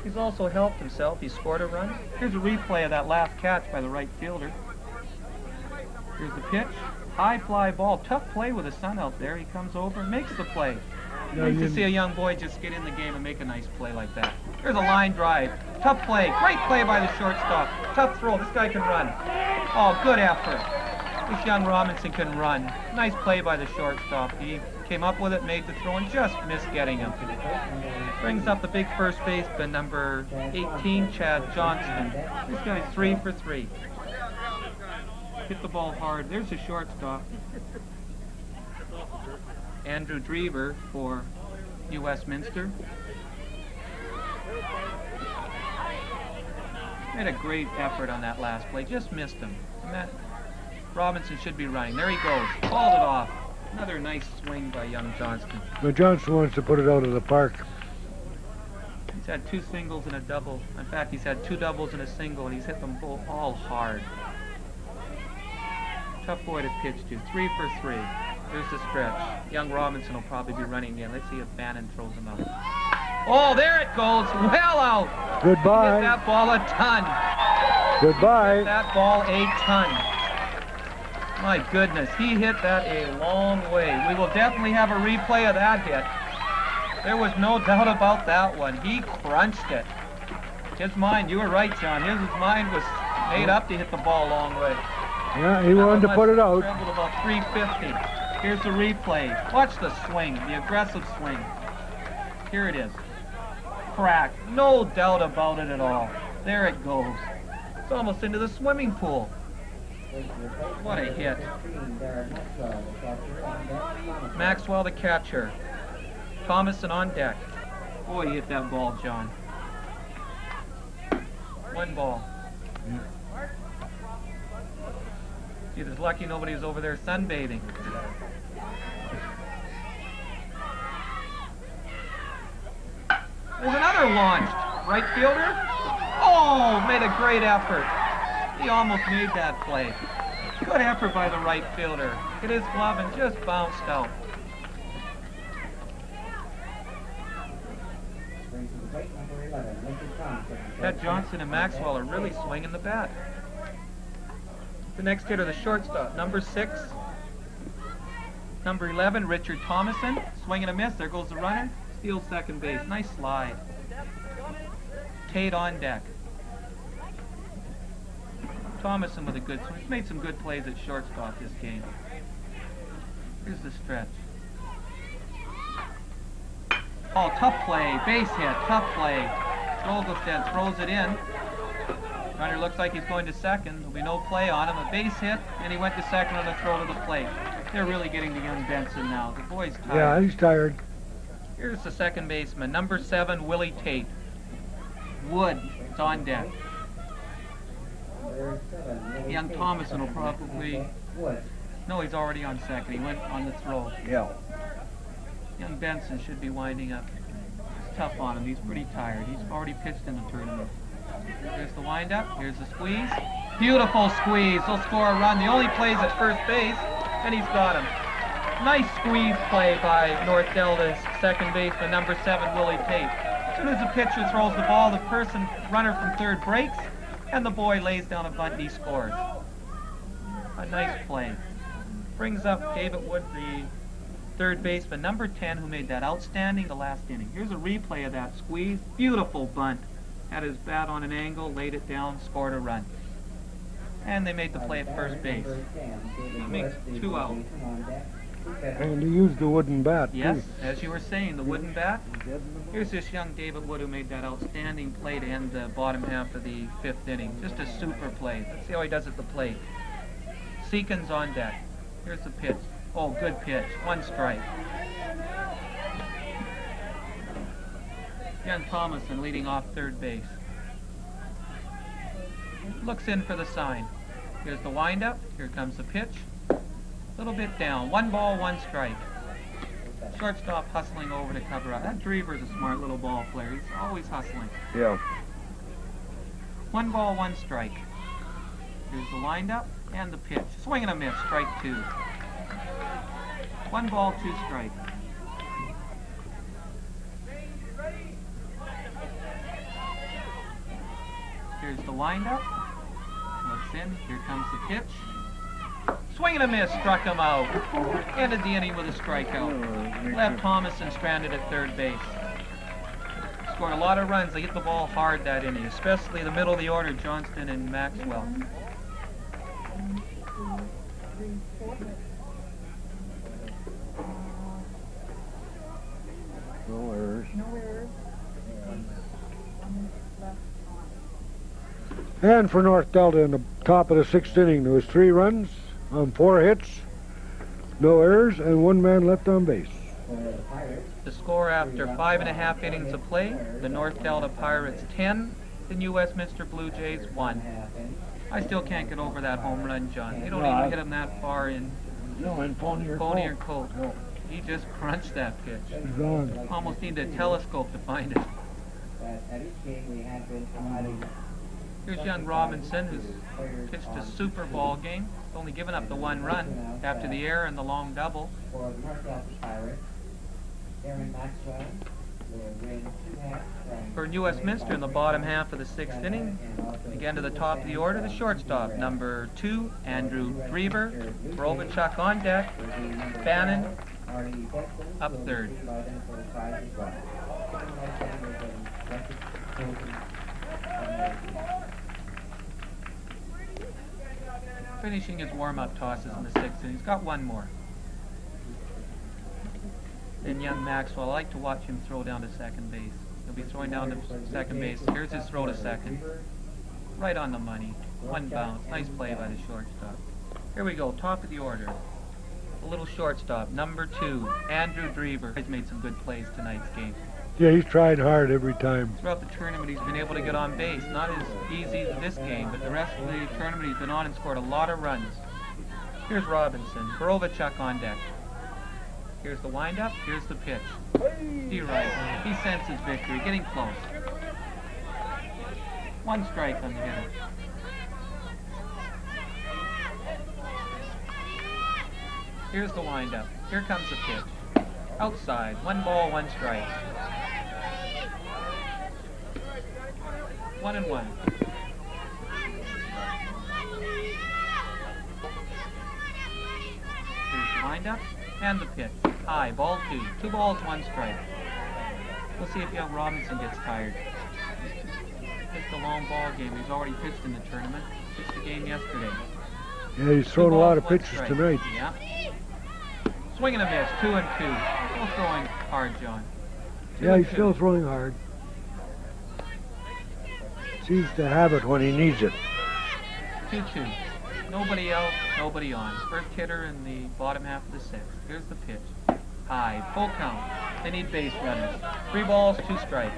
He's also helped himself. He scored a run. Here's a replay of that last catch by the right fielder. Here's the pitch. High fly ball. Tough play with the sun out there. He comes over and makes the play. Nice to see a young boy just get in the game and make a nice play like that. Here's a line drive. Tough play. Great play by the shortstop. Tough throw. This guy can run. Oh, good effort. This young Robinson can run. Nice play by the shortstop. He came up with it, made the throw, and just missed getting him. Brings up the big first baseman, number 18, Chad Johnston. This guy's 3 for 3. Hit the ball hard. There's a shortstop. Andrew Drever for New Westminster. Made a great effort on that last play. Just missed him. And that Robinson should be running. There he goes. Called it off. Another nice swing by young Johnston. But Johnson wants to put it out of the park. He's had 2 singles and a double. In fact, he's had 2 doubles and a single, and he's hit them both all hard. Tough boy to pitch to. 3 for 3. Here's the stretch. Young Robinson will probably be running again. Let's see if Bannon throws him out. Oh, there it goes. Well out. Goodbye. He hit that ball a ton. Goodbye. Hit that ball a ton. My goodness, he hit that a long way. We will definitely have a replay of that hit. There was no doubt about that one. He crunched it. His mind, you were right, John. His mind was made up to hit the ball a long way. Yeah, he wanted to put it out. Traveled about 350. Here's the replay. Watch the swing, the aggressive swing. Here it is. Crack. No doubt about it at all. There it goes. It's almost into the swimming pool. What a hit. Maxwell the catcher. Thomason on deck. Boy, he hit that ball, John. 1 ball. He was lucky nobody was over there sunbathing. There's another launched. Right fielder. Oh, made a great effort. He almost made that play. Good effort by the right fielder. Hit his glove and just bounced out. Ted Johnson and Maxwell are really swinging the bat. The next hitter, the shortstop, number 6. Number 11, Richard Thomason. Swing and a miss. There goes the runner. Steals second base. Nice slide. Tate on deck. Thomason with a good swing. He's made some good plays at shortstop this game. Here's the stretch. Oh, tough play. Base hit. Tough play. Rolgestead throws it in. Runner looks like he's going to second. There'll be no play on him. A base hit, and he went to second on the throw to the plate. They're really getting to young Benson now. The boy's tired. Yeah, he's tired. Here's the second baseman, number 7, Willie Tate. Wood is on deck. Young Thomason will probably... No, he's already on second. He went on the throw. Yeah. Young Benson should be winding up. It's tough on him. He's pretty tired. He's already pitched in the tournament. Here's the windup. Here's the squeeze. Beautiful squeeze. He'll score a run. The only play's at first base, and he's got him. Nice squeeze play by North Delta's second baseman, number 7, Willie Tate. As soon as the pitcher throws the ball, the runner from third breaks, and the boy lays down a bunt and he scores. A nice play. Brings up David Wood, the third baseman, number 10, who made that outstanding the last inning. Here's a replay of that squeeze. Beautiful bunt. Had his bat on an angle, laid it down, scored a run. And they made the play at first base. That makes 2 out. And he used the wooden bat, Yes, too. as you were saying, the wooden bat. Here's this young David Wood who made that outstanding play to end the bottom half of the 5th inning. Just a super play. Let's see how he does at the plate. Seekins on deck. Here's the pitch. Oh, good pitch. 1 strike. Young Thomason leading off third base. Looks in for the sign. Here's the windup. Here comes the pitch. A little bit down. 1 ball, 1 strike. Shortstop hustling over to cover up. That Drever's a smart little ball player. He's always hustling. Yeah. 1 ball, 1 strike. Here's the windup and the pitch. Swing and a miss. Strike 2. 1 ball, 2 strike. Here's the windup. Looks in. Here comes the pitch. Swing and a miss. Struck him out. Ended the inning with a strikeout. Left Thomason stranded at third base. Scored a lot of runs. They hit the ball hard that inning, especially the middle of the order, Johnston and Maxwell. No errors. And for North Delta in the top of the 6th inning, there was 3 runs on 4 hits, no errors, and 1 man left on base. The score after 5.5 innings of play, the North Delta Pirates 10 The Westminster Blue Jays won. I still can't get over that home run, John. You don't even hit him that far in Pony or Colt. No. He just crunched that pitch. He's gone. Almost need a telescope to find it. At each game we had been providing. Here's young Robinson, who's pitched a super ball game. He's only given up the 1 run after the error and the long double. For the North Delta Pirates, Aaron Maxwell will win 2 hats from For New Westminster in the bottom half of the 6th inning, again to the top of the order, the shortstop, number 2, Andrew Drever, Brovichuk on deck, Bannon up third. Finishing his warm-up tosses in the 6th inning. He's got 1 more. And young Maxwell, I like to watch him throw down to second base. He'll be throwing down to second base. Here's his throw to second. Right on the money. 1 bounce. Nice play by the shortstop. Here we go, top of the order. A little shortstop, number 2, Andrew Drever. He's made some good plays tonight's game. Yeah, he's trying hard every time. Throughout the tournament, he's been able to get on base. Not as easy as this game, but the rest of the tournament he's been on and scored a lot of runs. Here's Robinson, Brovichuk on deck. Here's the windup, here's the pitch. D-right, he senses victory, getting close. 1 strike on the hitter. Here's the windup, here comes the pitch. Outside, 1 ball, 1 strike. 1-1. Here's the windup and the pitch. High, ball 2. 2 balls, 1 strike. We'll see if young Robinson gets tired. Pitched a long ball game. He's already pitched in the tournament. Pitched the game yesterday. Yeah, he's thrown a lot of pitches tonight. Yeah. Swing and a miss. 2 and 2. Still throwing hard, John. Yeah, he's still throwing hard. Seems to have it when he needs it. 2-2. Nobody out, nobody on. First hitter in the bottom half of the 6th. Here's the pitch. High, full count. They need base runners. 3 balls, 2 strikes.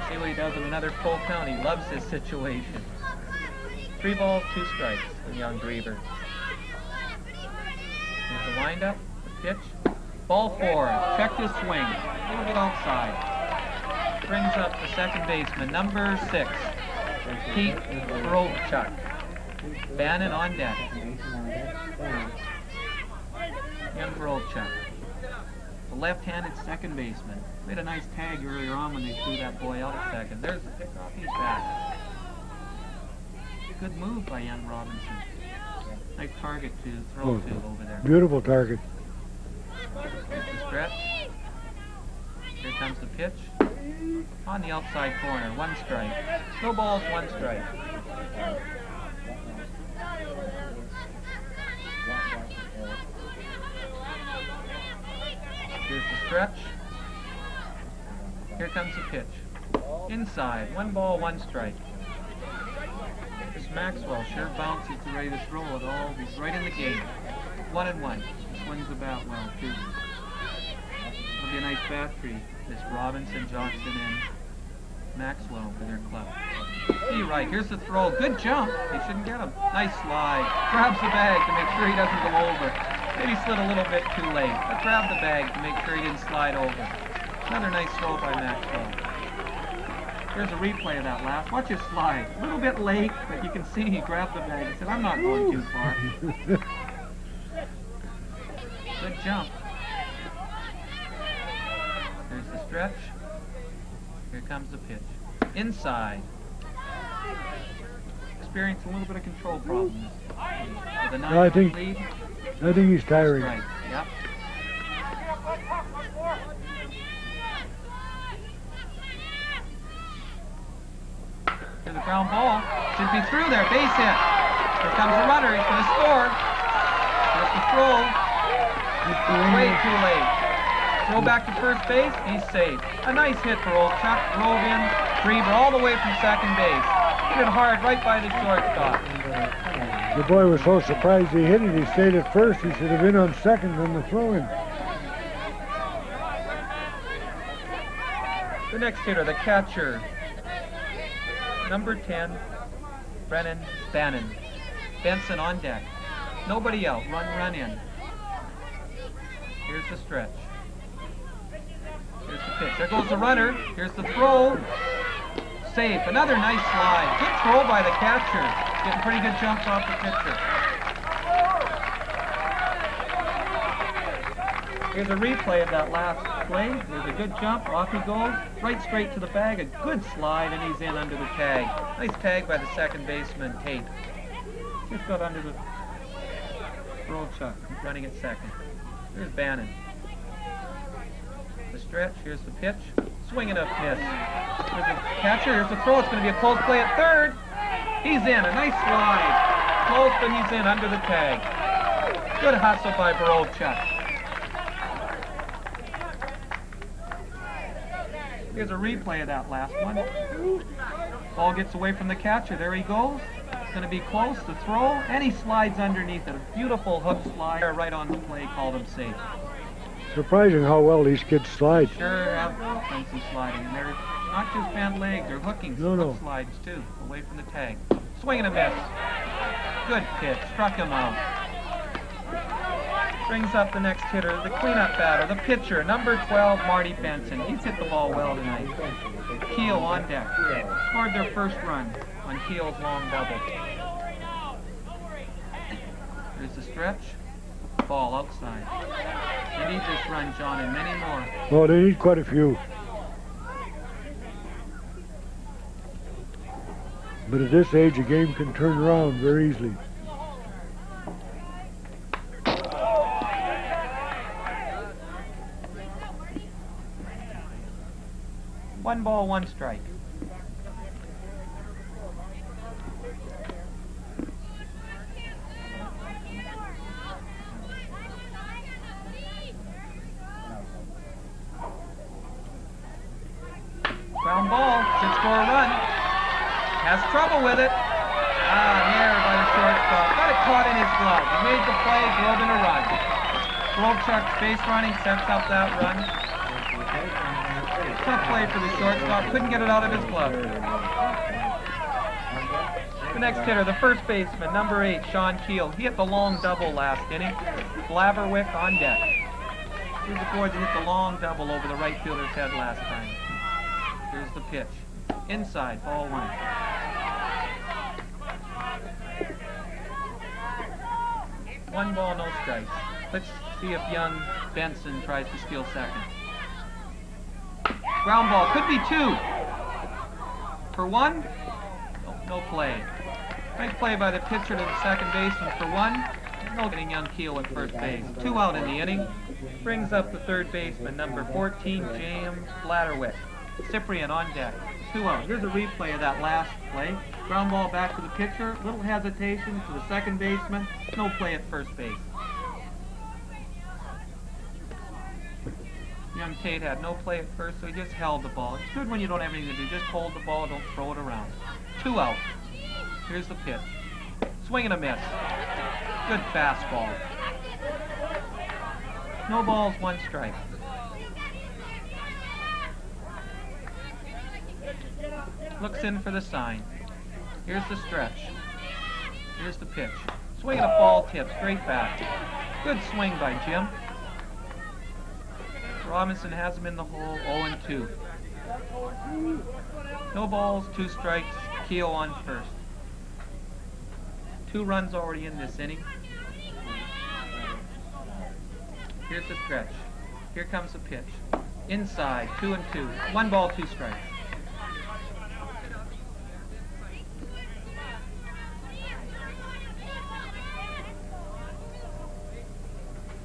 See what he does with another full count. He loves this situation. 3 balls, 2 strikes from young Drever. Here's the windup, the pitch. Ball 4. Check his swing. A little bit outside. Brings up the second baseman, number 6, Pete Brovichuk. Bannon on deck. Young Brovichuk, the left-handed second baseman. Made a nice tag earlier on when they threw that boy out at second. There's the pickoff. He's back. Good move by young Robinson. Nice target to throw to over there. Beautiful target. Here's the stretch. Here comes the pitch. On the outside corner, 1 strike. No balls, 1 strike. Here's the stretch. Here comes the pitch. Inside, 1 ball, 1 strike. This Maxwell sure bounces to ready to throw it all. He's right in the game. 1-1. Swings the bat well, too. It'll be a nice bat tree. This Robinson, Johnson, and Maxwell for their club. See right, here's the throw. Good jump. He shouldn't get him. Nice slide. Grabs the bag to make sure he doesn't go over. Maybe slid a little bit too late, but grabbed the bag to make sure he didn't slide over. Another nice throw by Maxwell. Here's a replay of that last. Watch his slide. A little bit late, but you can see he grabbed the bag and said, I'm not going too far. Good jump. Here's the stretch. Here comes the pitch. Inside. Experiencing a little bit of control problems. With a 9 lead. I think he's tiring. Right. Yep. Here's the ground ball. Should be through there. Base hit. Here comes the runner. He's going to score. Here's the throw. Way too late. Throw back to first base. He's safe. A nice hit for old Chuck. Drove in. Drever all the way from second base. Hit it hard right by the shortstop. The boy was so surprised he hit it. He stayed at first. He should have been on second on the throw-in. The next hitter, the catcher, number 10, Brennan Bannon. Benson on deck. Nobody out. Run in. Here's the stretch. Here's the pitch. There goes the runner. Here's the throw. Safe. Another nice slide. Good throw by the catcher. Getting pretty good jumps off the pitcher. Here's a replay of that last play. There's a good jump. Off he goes. Right straight to the bag. A good slide, and he's in under the tag. Nice tag by the second baseman, Tate. Just got under the roll chuck, running at second. Here's Bannon. The stretch, here's the pitch. Swing and a miss. Here's the catcher, here's the throw. It's going to be a close play at third. He's in, a nice slide. Close, but he's in under the tag. Good hustle by Barovchuk. Here's a replay of that last one. Ball gets away from the catcher. There he goes. It's going to be close, the throw, and he slides underneath it. A beautiful hook slide right on the play, called him safe. Surprising how well these kids slide. Sure have done some sliding, and they're not just bent legs, they're hooking, hook slides too, away from the tag. Swing and a miss. Good pitch, struck him out. Brings up the next hitter, the cleanup batter, the pitcher, number 12, Marty Benson. He's hit the ball well tonight. Keel on deck. Scored their first run on Keel's long double. Here's the stretch. Ball outside. They need this run, John, and many more. Oh, they need quite a few. But at this age, a game can turn around very easily. One ball, one strike. Ground ball, should score a run. Has trouble with it. Near by the shortstop. Got it caught in his glove. He made the play, drove in a run. Barovchuk's base running sets up that run. Tough play for the shortstop. Couldn't get it out of his glove. The next hitter, the first baseman, number 8, Sean Keel. He hit the long double last inning. Blaverwick on deck. Here's the board that hit the long double over the right fielder's head last time. Here's the pitch. Inside, ball 1. One ball, no strikes. Let's see if young Benson tries to steal second. Ground ball, could be 2. For 1, no play. Nice play by the pitcher to the second baseman for 1. No getting young Keel at first base. 2 out in the inning. Brings up the third baseman, number 14, James Blatterwick. Cyprian on deck. 2 out. Here's a replay of that last play. Ground ball back to the pitcher. Little hesitation to the second baseman. No play at first base. Young Tate had no play at first, so he just held the ball. It's good when you don't have anything to do. Just hold the ball, don't throw it around. 2 out. Here's the pitch. Swing and a miss. Good fastball. No balls, 1 strike. Looks in for the sign. Here's the stretch. Here's the pitch. Swing and a ball tip, straight back. Good swing by Jim. Robinson has him in the hole, 0-2. No balls, 2 strikes. Keel on first. 2 runs already in this inning. Here's the stretch. Here comes the pitch. Inside, 2-2. 1 ball, 2 strikes.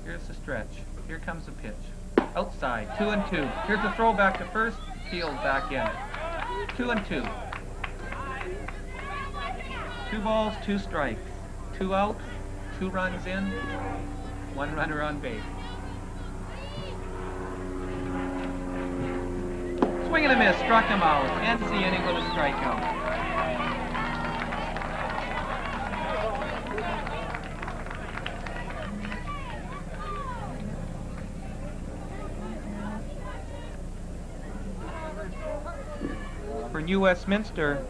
Here's the stretch. Here comes the pitch. Outside, 2-2. Here's the throw back to first. Field back in. 2-2. 2 balls, 2 strikes. 2 out, 2 runs in, 1 runner on base. Swing and a miss, struck him out. Ends the inning with a strikeout. for New Westminster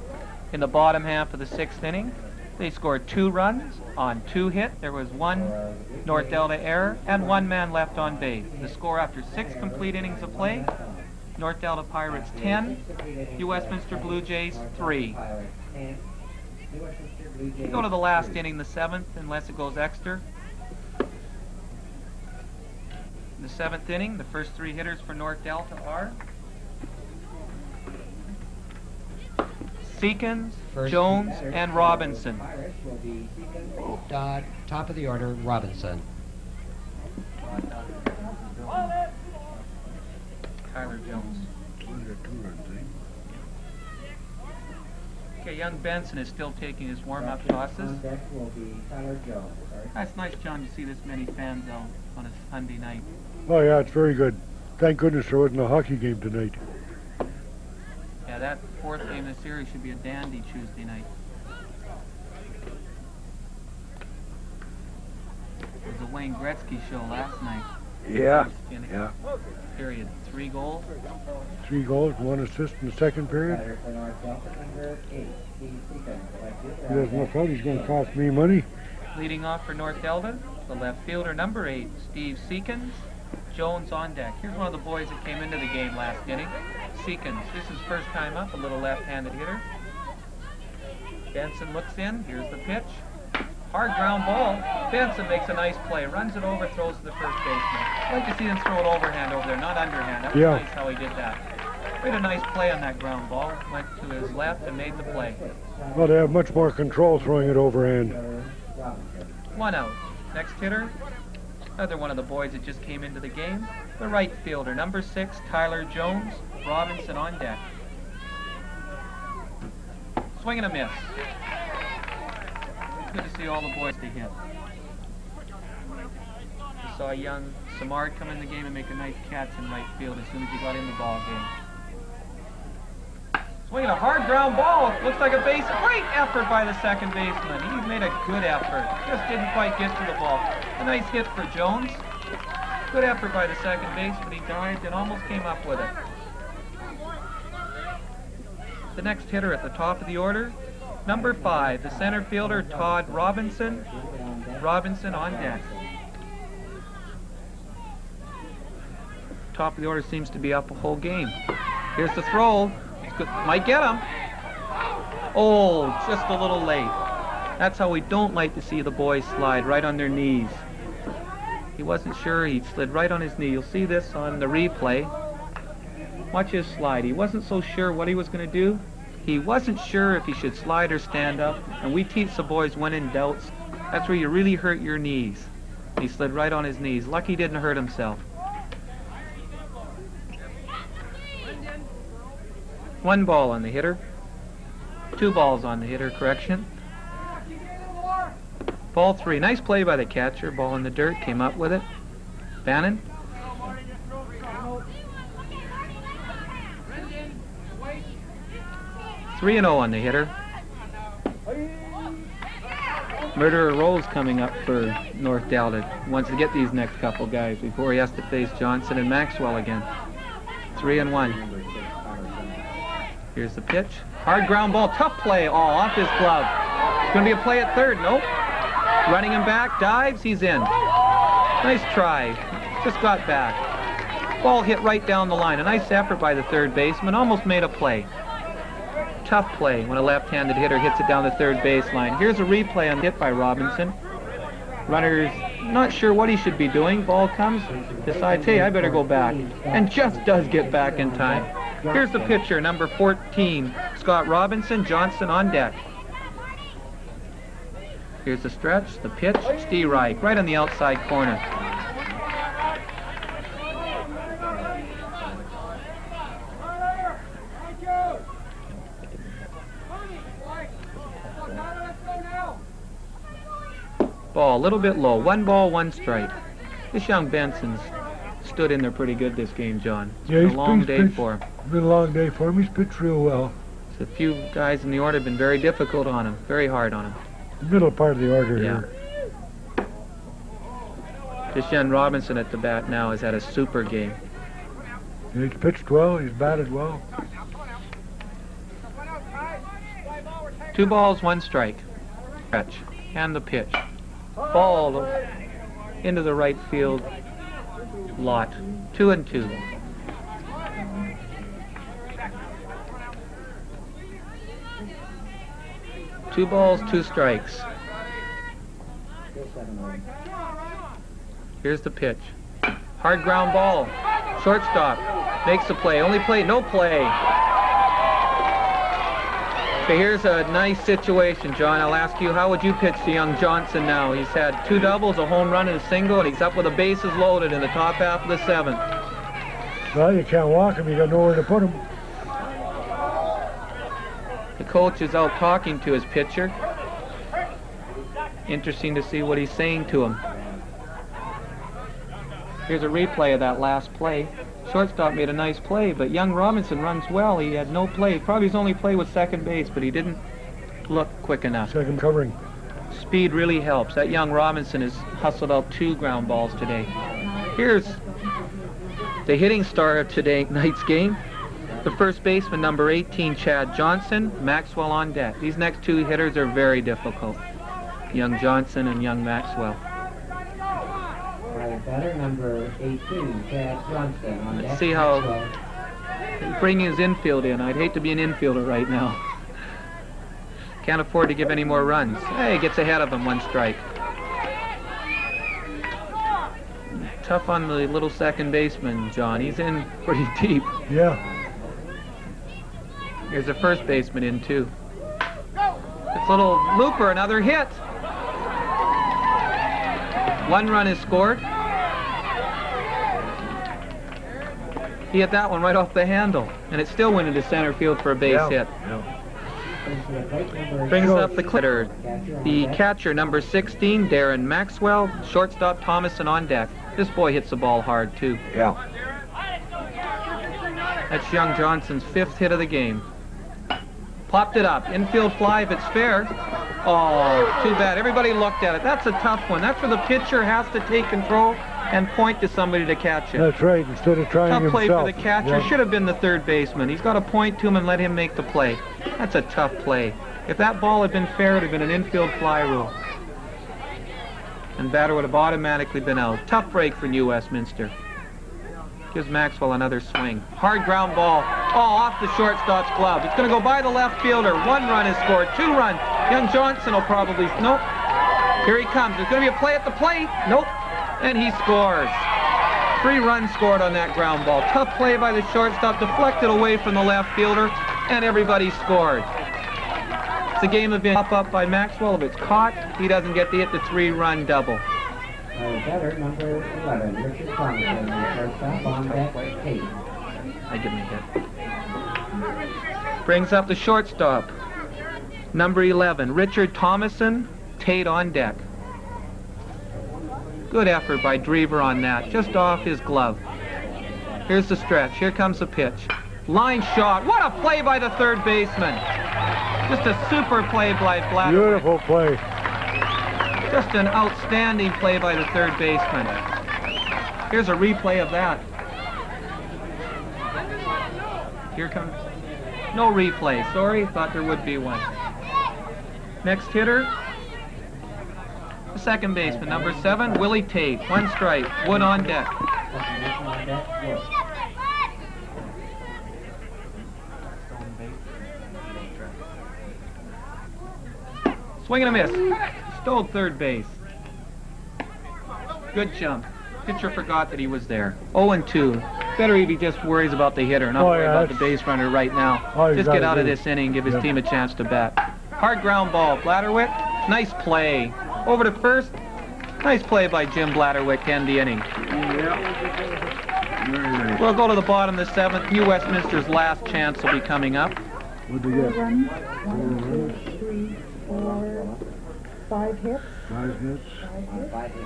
in the bottom half of the 6th inning. They scored 2 runs on 2 hits. There was 1 North Delta error and 1 man left on base. The score after 6 complete innings of play, North Delta Pirates 10, New Westminster Blue Jays 3. We go to the last inning, the 7th, unless it goes extra. In the 7th inning, the first 3 hitters for North Delta are Seekins, Jones, and Robinson. Top of the order, Robinson. Tyler Jones. Okay, young Benson is still taking his warm-up tosses. That's nice, John, to see this many fans out on a Sunday night. Oh yeah, it's very good. Thank goodness there wasn't a hockey game tonight. Yeah, that 4th game of the series should be a dandy Tuesday night. It was a Wayne Gretzky show last night. Yeah, yeah. Period. 3 goals. 3 goals, 1 assist in the 2nd period. He doesn't look out, he's going to cost me money. Leading off for North Delta, the left fielder, number 8, Steve Seekins. Jones on deck. Here's one of the boys that came into the game last inning. Seekins. This is first time up, a little left-handed hitter. Benson looks in. Here's the pitch. Hard ground ball. Benson makes a nice play. Runs it over, throws to the first baseman. I'd like to see him throw it overhand over there, not underhand. That was nice how he did that. Made a nice play on that ground ball. Went to his left and made the play. Well, they have much more control throwing it overhand. 1 out. Next hitter, another one of the boys that just came into the game. The right fielder, number 6, Tyler Jones. Robinson on deck. Swing and a miss. Good to see all the boys they hit. We saw young Samard come in the game and make a nice catch in right field as soon as he got in the ball game. Swinging a hard ground ball. Looks like a base. Great effort by the second baseman. He made a good effort. Just didn't quite get to the ball. A nice hit for Jones. Good effort by the second baseman. He dived and almost came up with it. The next hitter at the top of the order, number 5, the center fielder, Todd Robinson. Robinson on deck. Top of the order seems to be up a whole game. Here's the throw. Might get him. Oh, just a little late. That's how we don't like to see the boys slide, right on their knees. He wasn't sure. He slid right on his knee. You'll see this on the replay. Watch his slide. He wasn't so sure what he was going to do. He wasn't sure if he should slide or stand up. And we teach the boys when in doubt, that's where you really hurt your knees. He slid right on his knees. Lucky he didn't hurt himself. 1 ball on the hitter. 2 balls on the hitter, correction. Ball 3. Nice play by the catcher. Ball in the dirt. Came up with it. Bannon. Three and 0 on the hitter. Murderer Rose coming up for North Delta. Wants to get these next couple guys before he has to face Johnson and Maxwell again. 3-1. Here's the pitch. Hard ground ball. Tough play. Oh, off his glove. It's going to be a play at third. Nope. Running him back. Dives. He's in. Nice try. Just got back. Ball hit right down the line. A nice effort by the third baseman. Almost made a play. Tough play when a left-handed hitter hits it down the third baseline. Here's a replay on the hit by Robinson. Runner's not sure what he should be doing. Ball comes. Decides, hey, I better go back. And just does get back in time. Here's the pitcher, number 14, Scott Robinson. Johnson on deck. Here's the stretch, the pitch, Steve Reich, right on the outside corner. Ball, a little bit low. 1 ball, 1 strike. This young Benson's stood in there pretty good this game, John. It's been a long day for him. It's been a long day for him. He's pitched real well. So a few guys in the order have been very difficult on him, very hard on him. Middle part of the order here. This young Robinson at the bat now has had a super game. He's pitched well. He's batted well. 2 balls, 1 strike. Stretch. And the pitch. Ball into the right field lot. 2-2. Two balls, 2 strikes. Here's the pitch. Hard ground ball. Shortstop makes the play. Only play, no play. Okay, here's a nice situation, John. I'll ask you, how would you pitch to young Johnson now? He's had 2 doubles, a home run, and a single, and he's up with the bases loaded in the top half of the 7th. Well, you can't walk him. You got nowhere to put him. The coach is out talking to his pitcher. Interesting to see what he's saying to him. Here's a replay of that last play. Shortstop made a nice play, but young Robinson runs well. He had no play. Probably his only play was second base, but he didn't look quick enough. Second covering. Speed really helps. That young Robinson has hustled out 2 ground balls today. Here's the hitting star of tonight's game. The first baseman, number 18, Chad Johnson. Maxwell on deck. These next 2 hitters are very difficult. Young Johnson and young Maxwell. Batter number 18, Chad Johnson. On Let's deck. see how he's bringing his infield in. I'd hate to be an infielder right now. Can't afford to give any more runs. Hey, gets ahead of him, 1 strike. Tough on the little second baseman, John. He's in pretty deep. Yeah. Here's the first baseman in, too. This little looper, another hit. 1 run is scored. He hit that one right off the handle, and it still went into center field for a base hit. Yeah. Brings up the clitter. The catcher, number 16, Darren Maxwell. Shortstop, Thomason on deck. This boy hits the ball hard, too. Yeah. That's young Johnson's 5th hit of the game. Popped it up. Infield fly if it's fair. Oh, too bad. Everybody looked at it. That's a tough one. That's where the pitcher has to take control and point to somebody to catch it. That's right, instead of trying Tough play himself. for the catcher. Yeah. Should have been the third baseman. He's got to point to him and let him make the play. That's a tough play. If that ball had been fair, it would have been an infield fly rule. And batter would have automatically been out. Tough break for New Westminster. Gives Maxwell another swing. Hard ground ball. Oh, off the shortstop's glove. It's going to go by the left fielder. 1 run is scored. 2 run. Young Johnson will probably... Nope. Here he comes. There's going to be a play at the plate. Nope. And he scores. 3 runs scored on that ground ball. Tough play by the shortstop. Deflected away from the left fielder. And everybody scored. It's a game of up by Maxwell. If it's caught, he doesn't get to hit the 3-run double. Batter number 11, Richard Thompson. Shortstop on deck, 8. I give him a hit. Brings up the shortstop. Number 11, Richard Thomason. Tate on deck. Good effort by Drever on that, just off his glove. Here's the stretch. Here comes the pitch. Line shot. What a play by the third baseman. Just a super play by Bladder. Beautiful play. Just an outstanding play by the third baseman. Here's a replay of that. Here comes... No replay. Sorry, thought there would be one. Next hitter, the second baseman, number 7, Willie Tate. 1 strike. Wood on deck. Swing and a miss. Stole third base. Good jump. Pitcher forgot that he was there. 0-2. Better if he just worries about the hitter, not worry about the base runner right now. Just get out of this inning and give his team a chance to bat. Hard ground ball. Bladderwick, nice play. Over to first. Nice play by Jim Bladderwick to end the inning. We'll go to the bottom of the 7th. New Westminster's last chance will be coming up. What'd they get? 1, 2, 3, 4, 5 hits. 5 hits. 5 hits.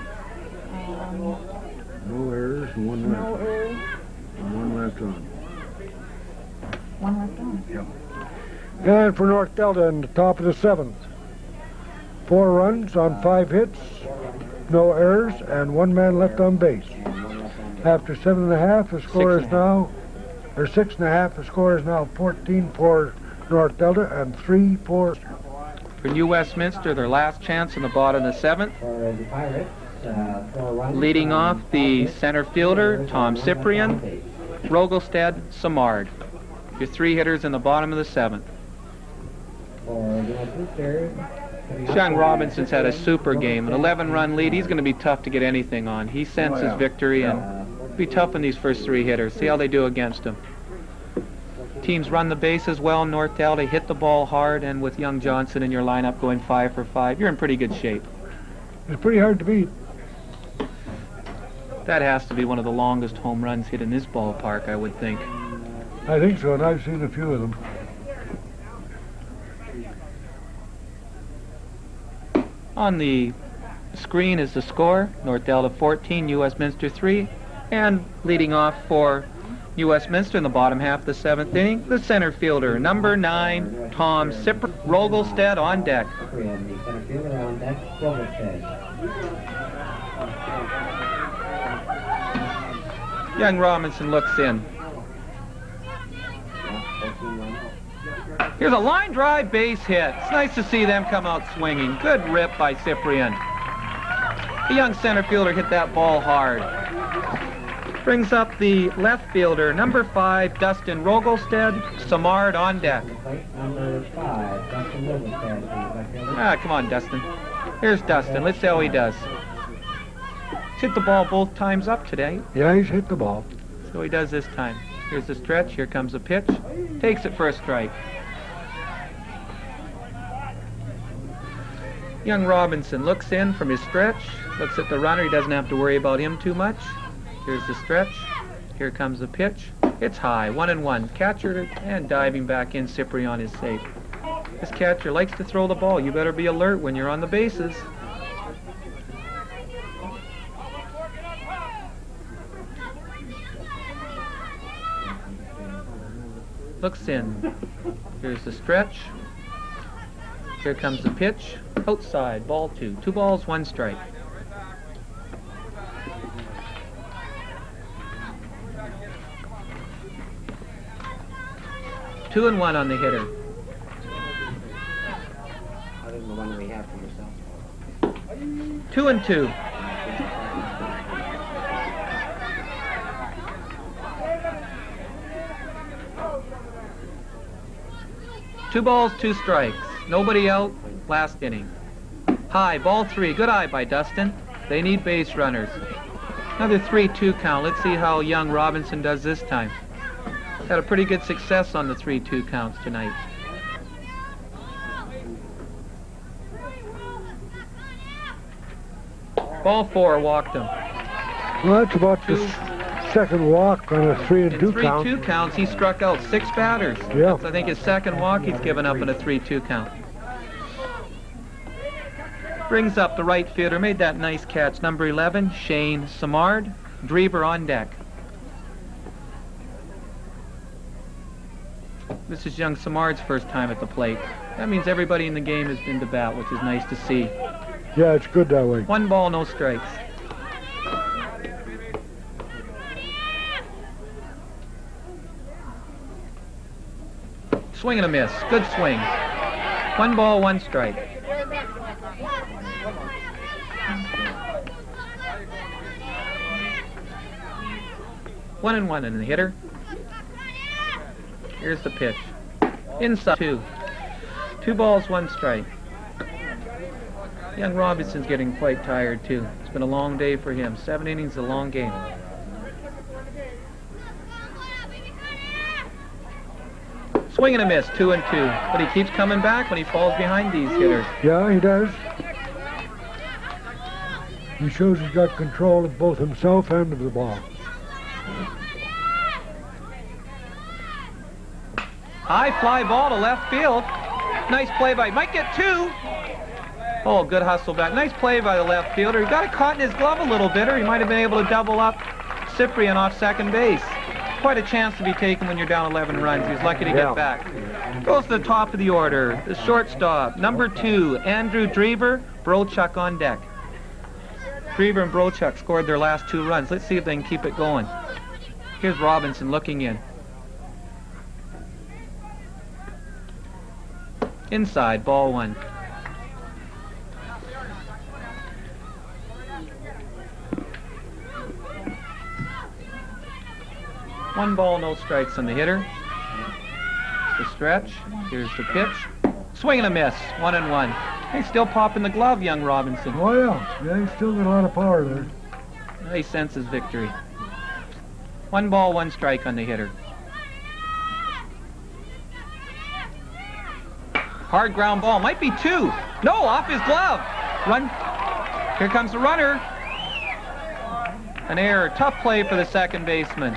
No errors and 1 left. No errors. And 1 left on. 1 left on. Yep. And for North Delta in the top of the 7th. 4 runs on 5 hits, no errors, and 1 man left on base. After 7.5, the score is now, or 6.5, the score is now 14 for North Delta and 3 for For New Westminster, their last chance in the bottom of the 7th. For the Pirates, 4 runs. Leading off the center fielder, Tom Cyprian, Rogelstad, Samard. Your 3 hitters in the bottom of the 7th. For the Westminster, Sean Robinson's had a super game. An 11-run lead. He's going to be tough to get anything on. He senses victory and be tough on these first 3 hitters. See how they do against him. Teams run the bases well. North Dell, they hit the ball hard, and with Young Johnson in your lineup going 5 for 5, you're in pretty good shape. It's pretty hard to beat. That has to be one of the longest home runs hit in this ballpark, I would think. I think so, and I've seen a few of them. On the screen is the score. North Delta 14, New Westminster 3. And leading off for New Westminster in the bottom half of the 7th inning, the center fielder, number 9, Tom Cyprian. Rogelstad on deck. Cyprian, the center fielder on deck, Rogelstad. Young Robinson looks in. Here's a line drive base hit. It's nice to see them come out swinging. Good rip by Cyprian. The young center fielder hit that ball hard. Brings up the left fielder, number 5, Dustin Rogelstad, Samard on deck. Number 5, Dustin Rogelstad, the left fielder. Ah, come on, Dustin. Here's Dustin. Let's see how he does. He's hit the ball both times up today. Yeah, he's hit the ball. So he does this time. Here's the stretch. Here comes the pitch. Takes it for a strike. Young Robinson looks in from his stretch. Looks at the runner. He doesn't have to worry about him too much. Here's the stretch. Here comes the pitch. It's high. 1-1. Catcher and diving back in. Cyprian is safe. This catcher likes to throw the ball. You better be alert when you're on the bases. Looks in. Here's the stretch. Here comes the pitch. Outside. Ball 2. 2 balls, 1 strike. Two and 1 on the hitter. Other than the one we have for yourself. 2 and 2. Two balls, 2 strikes. Nobody out. Last inning. High, ball 3. Good eye by Dustin. They need base runners. Another 3-2 count. Let's see how young Robinson does this time. Had a pretty good success on the 3-2 counts tonight. Ball 4, walked him. Well, that's about the second walk on a 3-2 count. In 3-2 counts, he struck out 6 batters. Yeah. That's, I think, his second walk he's given up in a 3-2 count. Brings up the right fielder, made that nice catch. Number 11, Shane Samard. Drever on deck. This is young Samard's first time at the plate. That means everybody in the game has been to bat, which is nice to see. Yeah, it's good that way. 1 ball, no strikes. Swing and a miss. Good swing. 1 ball, 1 strike. One and 1 in the hitter. Here's the pitch. Inside 2. 2 balls, 1 strike. Young Robinson's getting quite tired too. It's been a long day for him. 7 innings is a long game. Swing and a miss, 2 and 2. But he keeps coming back when he falls behind these hitters. Yeah, he does. He shows he's got control of both himself and of the ball. High fly ball to left field. Nice play by, might get 2. Oh, good hustle back. Nice play by the left fielder. He got it caught in his glove a little bit, or he might have been able to double up Cyprian off second base. Quite a chance to be taken when you're down 11 runs. He was lucky to get back. Goes to the top of the order. The shortstop, number 2, Andrew Drever, Brochuk on deck. Drever and Brochuk scored their last 2 runs. Let's see if they can keep it going. Here's Robinson looking in. Inside, ball 1. 1 ball, no strikes on the hitter. The stretch. Here's the pitch. Swing and a miss. 1-1. He's still popping the glove, young Robinson. Oh, yeah. Yeah, he's still got a lot of power there. He senses victory. 1 ball, 1 strike on the hitter. Hard ground ball. Might be 2. No, off his glove. Run. Here comes the runner. An error. Tough play for the second baseman.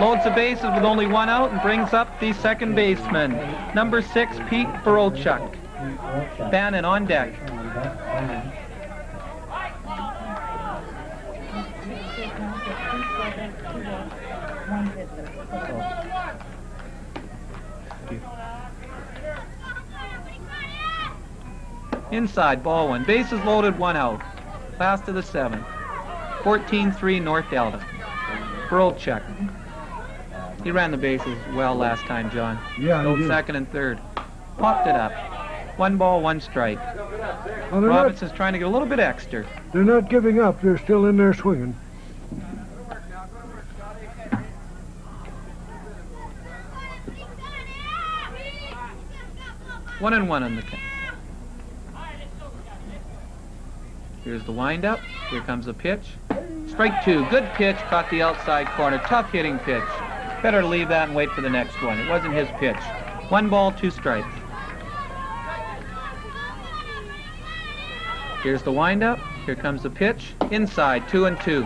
Loads the bases with only 1 out and brings up the second baseman. Number 6, Pete Barolchuk. Bannon on deck. Inside, ball 1. Bases loaded, 1 out. Last of the 7th. 14-3 North Delta. Barolchuk. He ran the bases well last time, John. Yeah, Both second and third. Popped it up. 1 ball, 1 strike. Well, Robinson's trying to get a little bit extra. They're not giving up. They're still in there swinging. One on the count. Here's the windup. Here comes the pitch. Strike 2. Good pitch. Caught the outside corner. Tough hitting pitch. Better leave that and wait for the next one. It wasn't his pitch. 1 ball, 2 strikes. Here's the windup. Here comes the pitch. Inside, 2-2.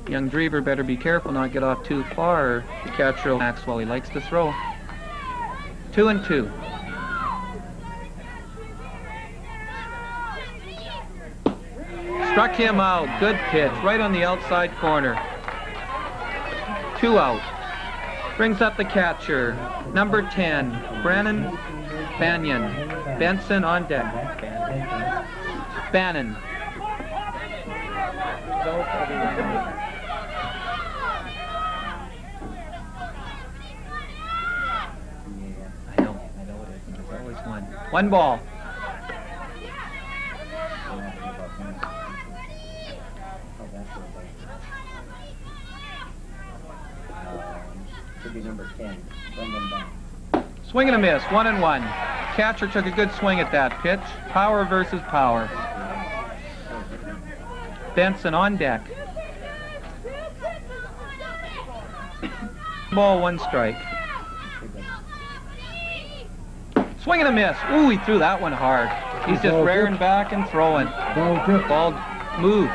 Young Drever better be careful not get off too far, or the catcher will Maxwell. He likes to throw. 2-2. Struck him out. Good pitch. Right on the outside corner. 2 out. Brings up the catcher. Number 10, Brannon Banyan. Benson on deck. Bannon. I know it is. There's always one. 1 ball. Should be number 10. Swing and a miss, 1-1. Catcher took a good swing at that pitch. Power versus power. Benson on deck. Ball, 1 strike. Swing and a miss. Ooh, he threw that one hard. He's just rearing back and throwing. Ball moved.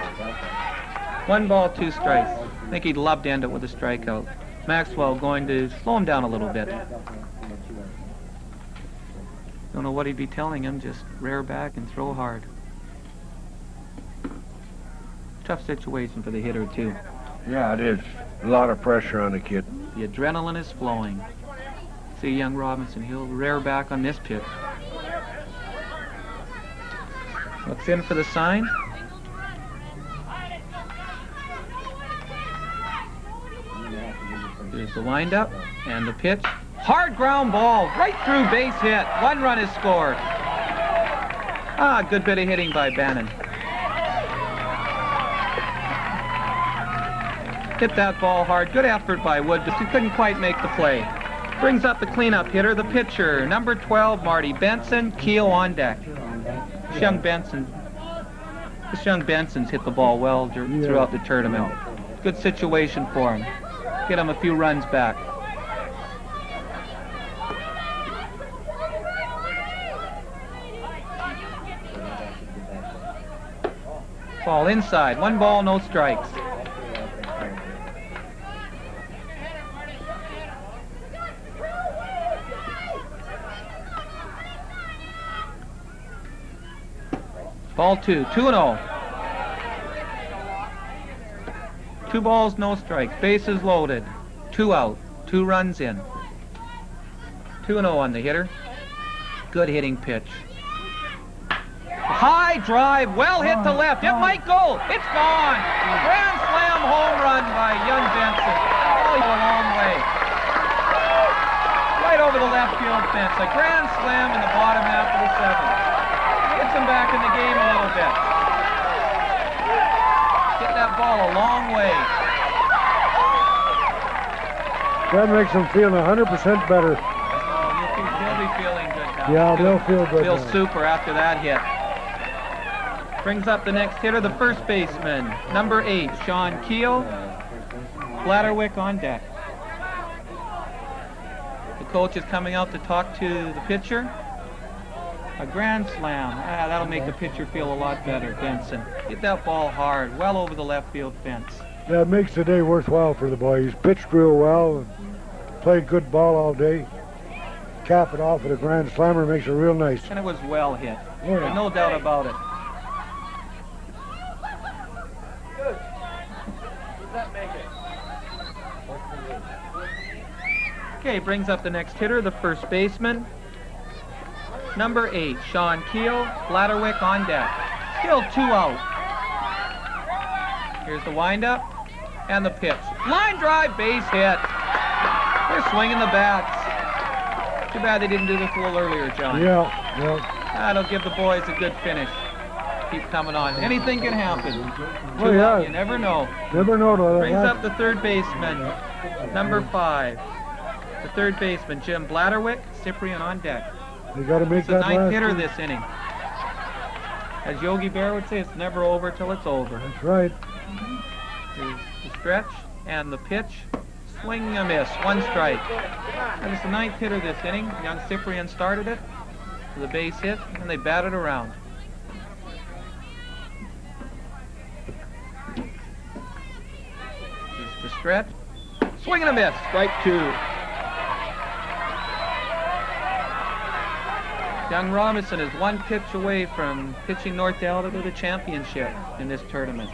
1 ball, 2 strikes. I think he'd love to end it with a strikeout. Maxwell going to slow him down a little bit. Don't know what he'd be telling him, just rear back and throw hard. Tough situation for the hitter, too. Yeah, it is. A lot of pressure on the kid. The adrenaline is flowing. See young Robinson, he'll rear back on this pitch. Looks in for the sign. Here's the windup and the pitch. Hard ground ball, right through, base hit. 1 run is scored. Good bit of hitting by Bannon. Hit that ball hard. Good effort by Wood, but he couldn't quite make the play. Brings up the cleanup hitter, the pitcher, number 12, Marty Benson, Keel on deck. This young Benson's hit the ball well throughout the tournament. Good situation for him. Get him a few runs back. Ball inside. 1 ball, no strikes. Ball 2. 2-0. 2 balls, no strikes. Bases loaded. 2 out. 2 runs in. 2-0 on the hitter. Good hitting pitch. High drive, well hit to left. It might go. It's gone. Grand slam home run by young Benson. Oh, a long way. Right over the left field fence. A grand slam in the bottom half of the 7th. Gets him back in the game a little bit. Get that ball a long way. That makes them feel 100% better. They'll be feeling good now. Yeah, they'll feel good Feel now. super after that hit. Brings up the next hitter, the first baseman, number 8, Sean Keel. Blatterwick on deck. The coach is coming out to talk to the pitcher. A grand slam. That'll make the pitcher feel a lot better, Benson. Hit that ball hard, well over the left field fence. Yeah, it makes the day worthwhile for the boys. Pitched real well, and played good ball all day. Cap it off with a grand slammer makes it real nice. And it was well hit. Yeah. There's no doubt about it. Okay, brings up the next hitter, the first baseman. Number 8, Sean Keel, Blatterwick on deck. Still 2 out. Here's the windup and the pitch. Line drive, base hit. They're swinging the bats. Too bad they didn't do this a little earlier, John. Yeah. That'll give the boys a good finish. Keep coming on. Anything can happen. Oh, yeah. You never know. Never know. Brings up the third baseman, number 5. The third baseman, Jim Blatterwick, Cyprian on deck. You got to make It's the that ninth last hitter two. this inning. As Yogi Bear would say, it's never over till it's over. That's right. Here's the stretch and the pitch. Swing and a miss, 1 strike. That is the 9th hitter this inning. Young Cyprian started it with a base hit, and they batted around. Here's the stretch. Swing and a miss, strike 2. Young Robinson is 1 pitch away from pitching North Delta to the championship in this tournament.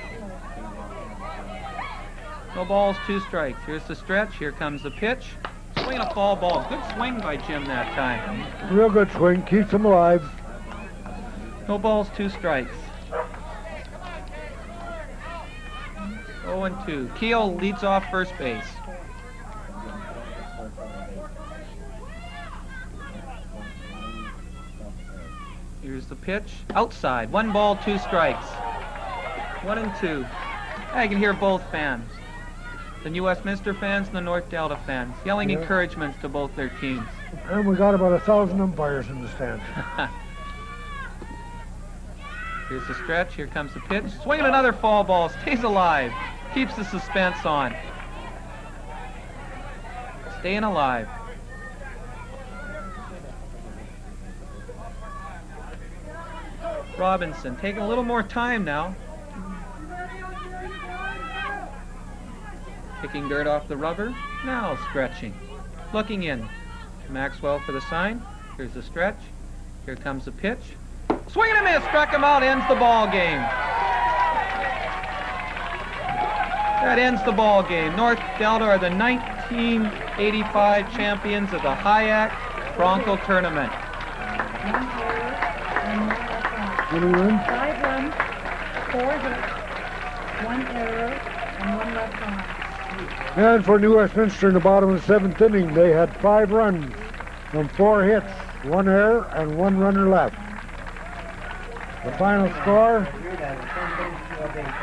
No balls, 2 strikes. Here's the stretch. Here comes the pitch. Swing a foul ball. Good swing by Jim that time. Real good swing. Keeps them alive. No balls, 2 strikes. 0-2. Keel leads off first base. Here's the pitch. Outside. 1 ball, 2 strikes. 1-2. I can hear both fans. The New Westminster fans and the North Delta fans yelling encouragements to both their teams. And we got about 1,000 umpires in the stands. Here's the stretch. Here comes the pitch. Swinging another foul ball. Stays alive. Keeps the suspense on. Staying alive. Robinson taking a little more time now. Picking dirt off the rubber. Now stretching. Looking in. Maxwell for the sign. Here's the stretch. Here comes the pitch. Swing and a miss. Struck him out. Ends the ball game. That ends the ball game. North Delta are the 1985 champions of the Hyack Bronco Tournament. 5 runs, 4 hits, 1 error, and 1 left on. And for New Westminster in the bottom of the 7th inning, they had 5 runs from 4 hits, 1 error, and 1 runner left. The final score,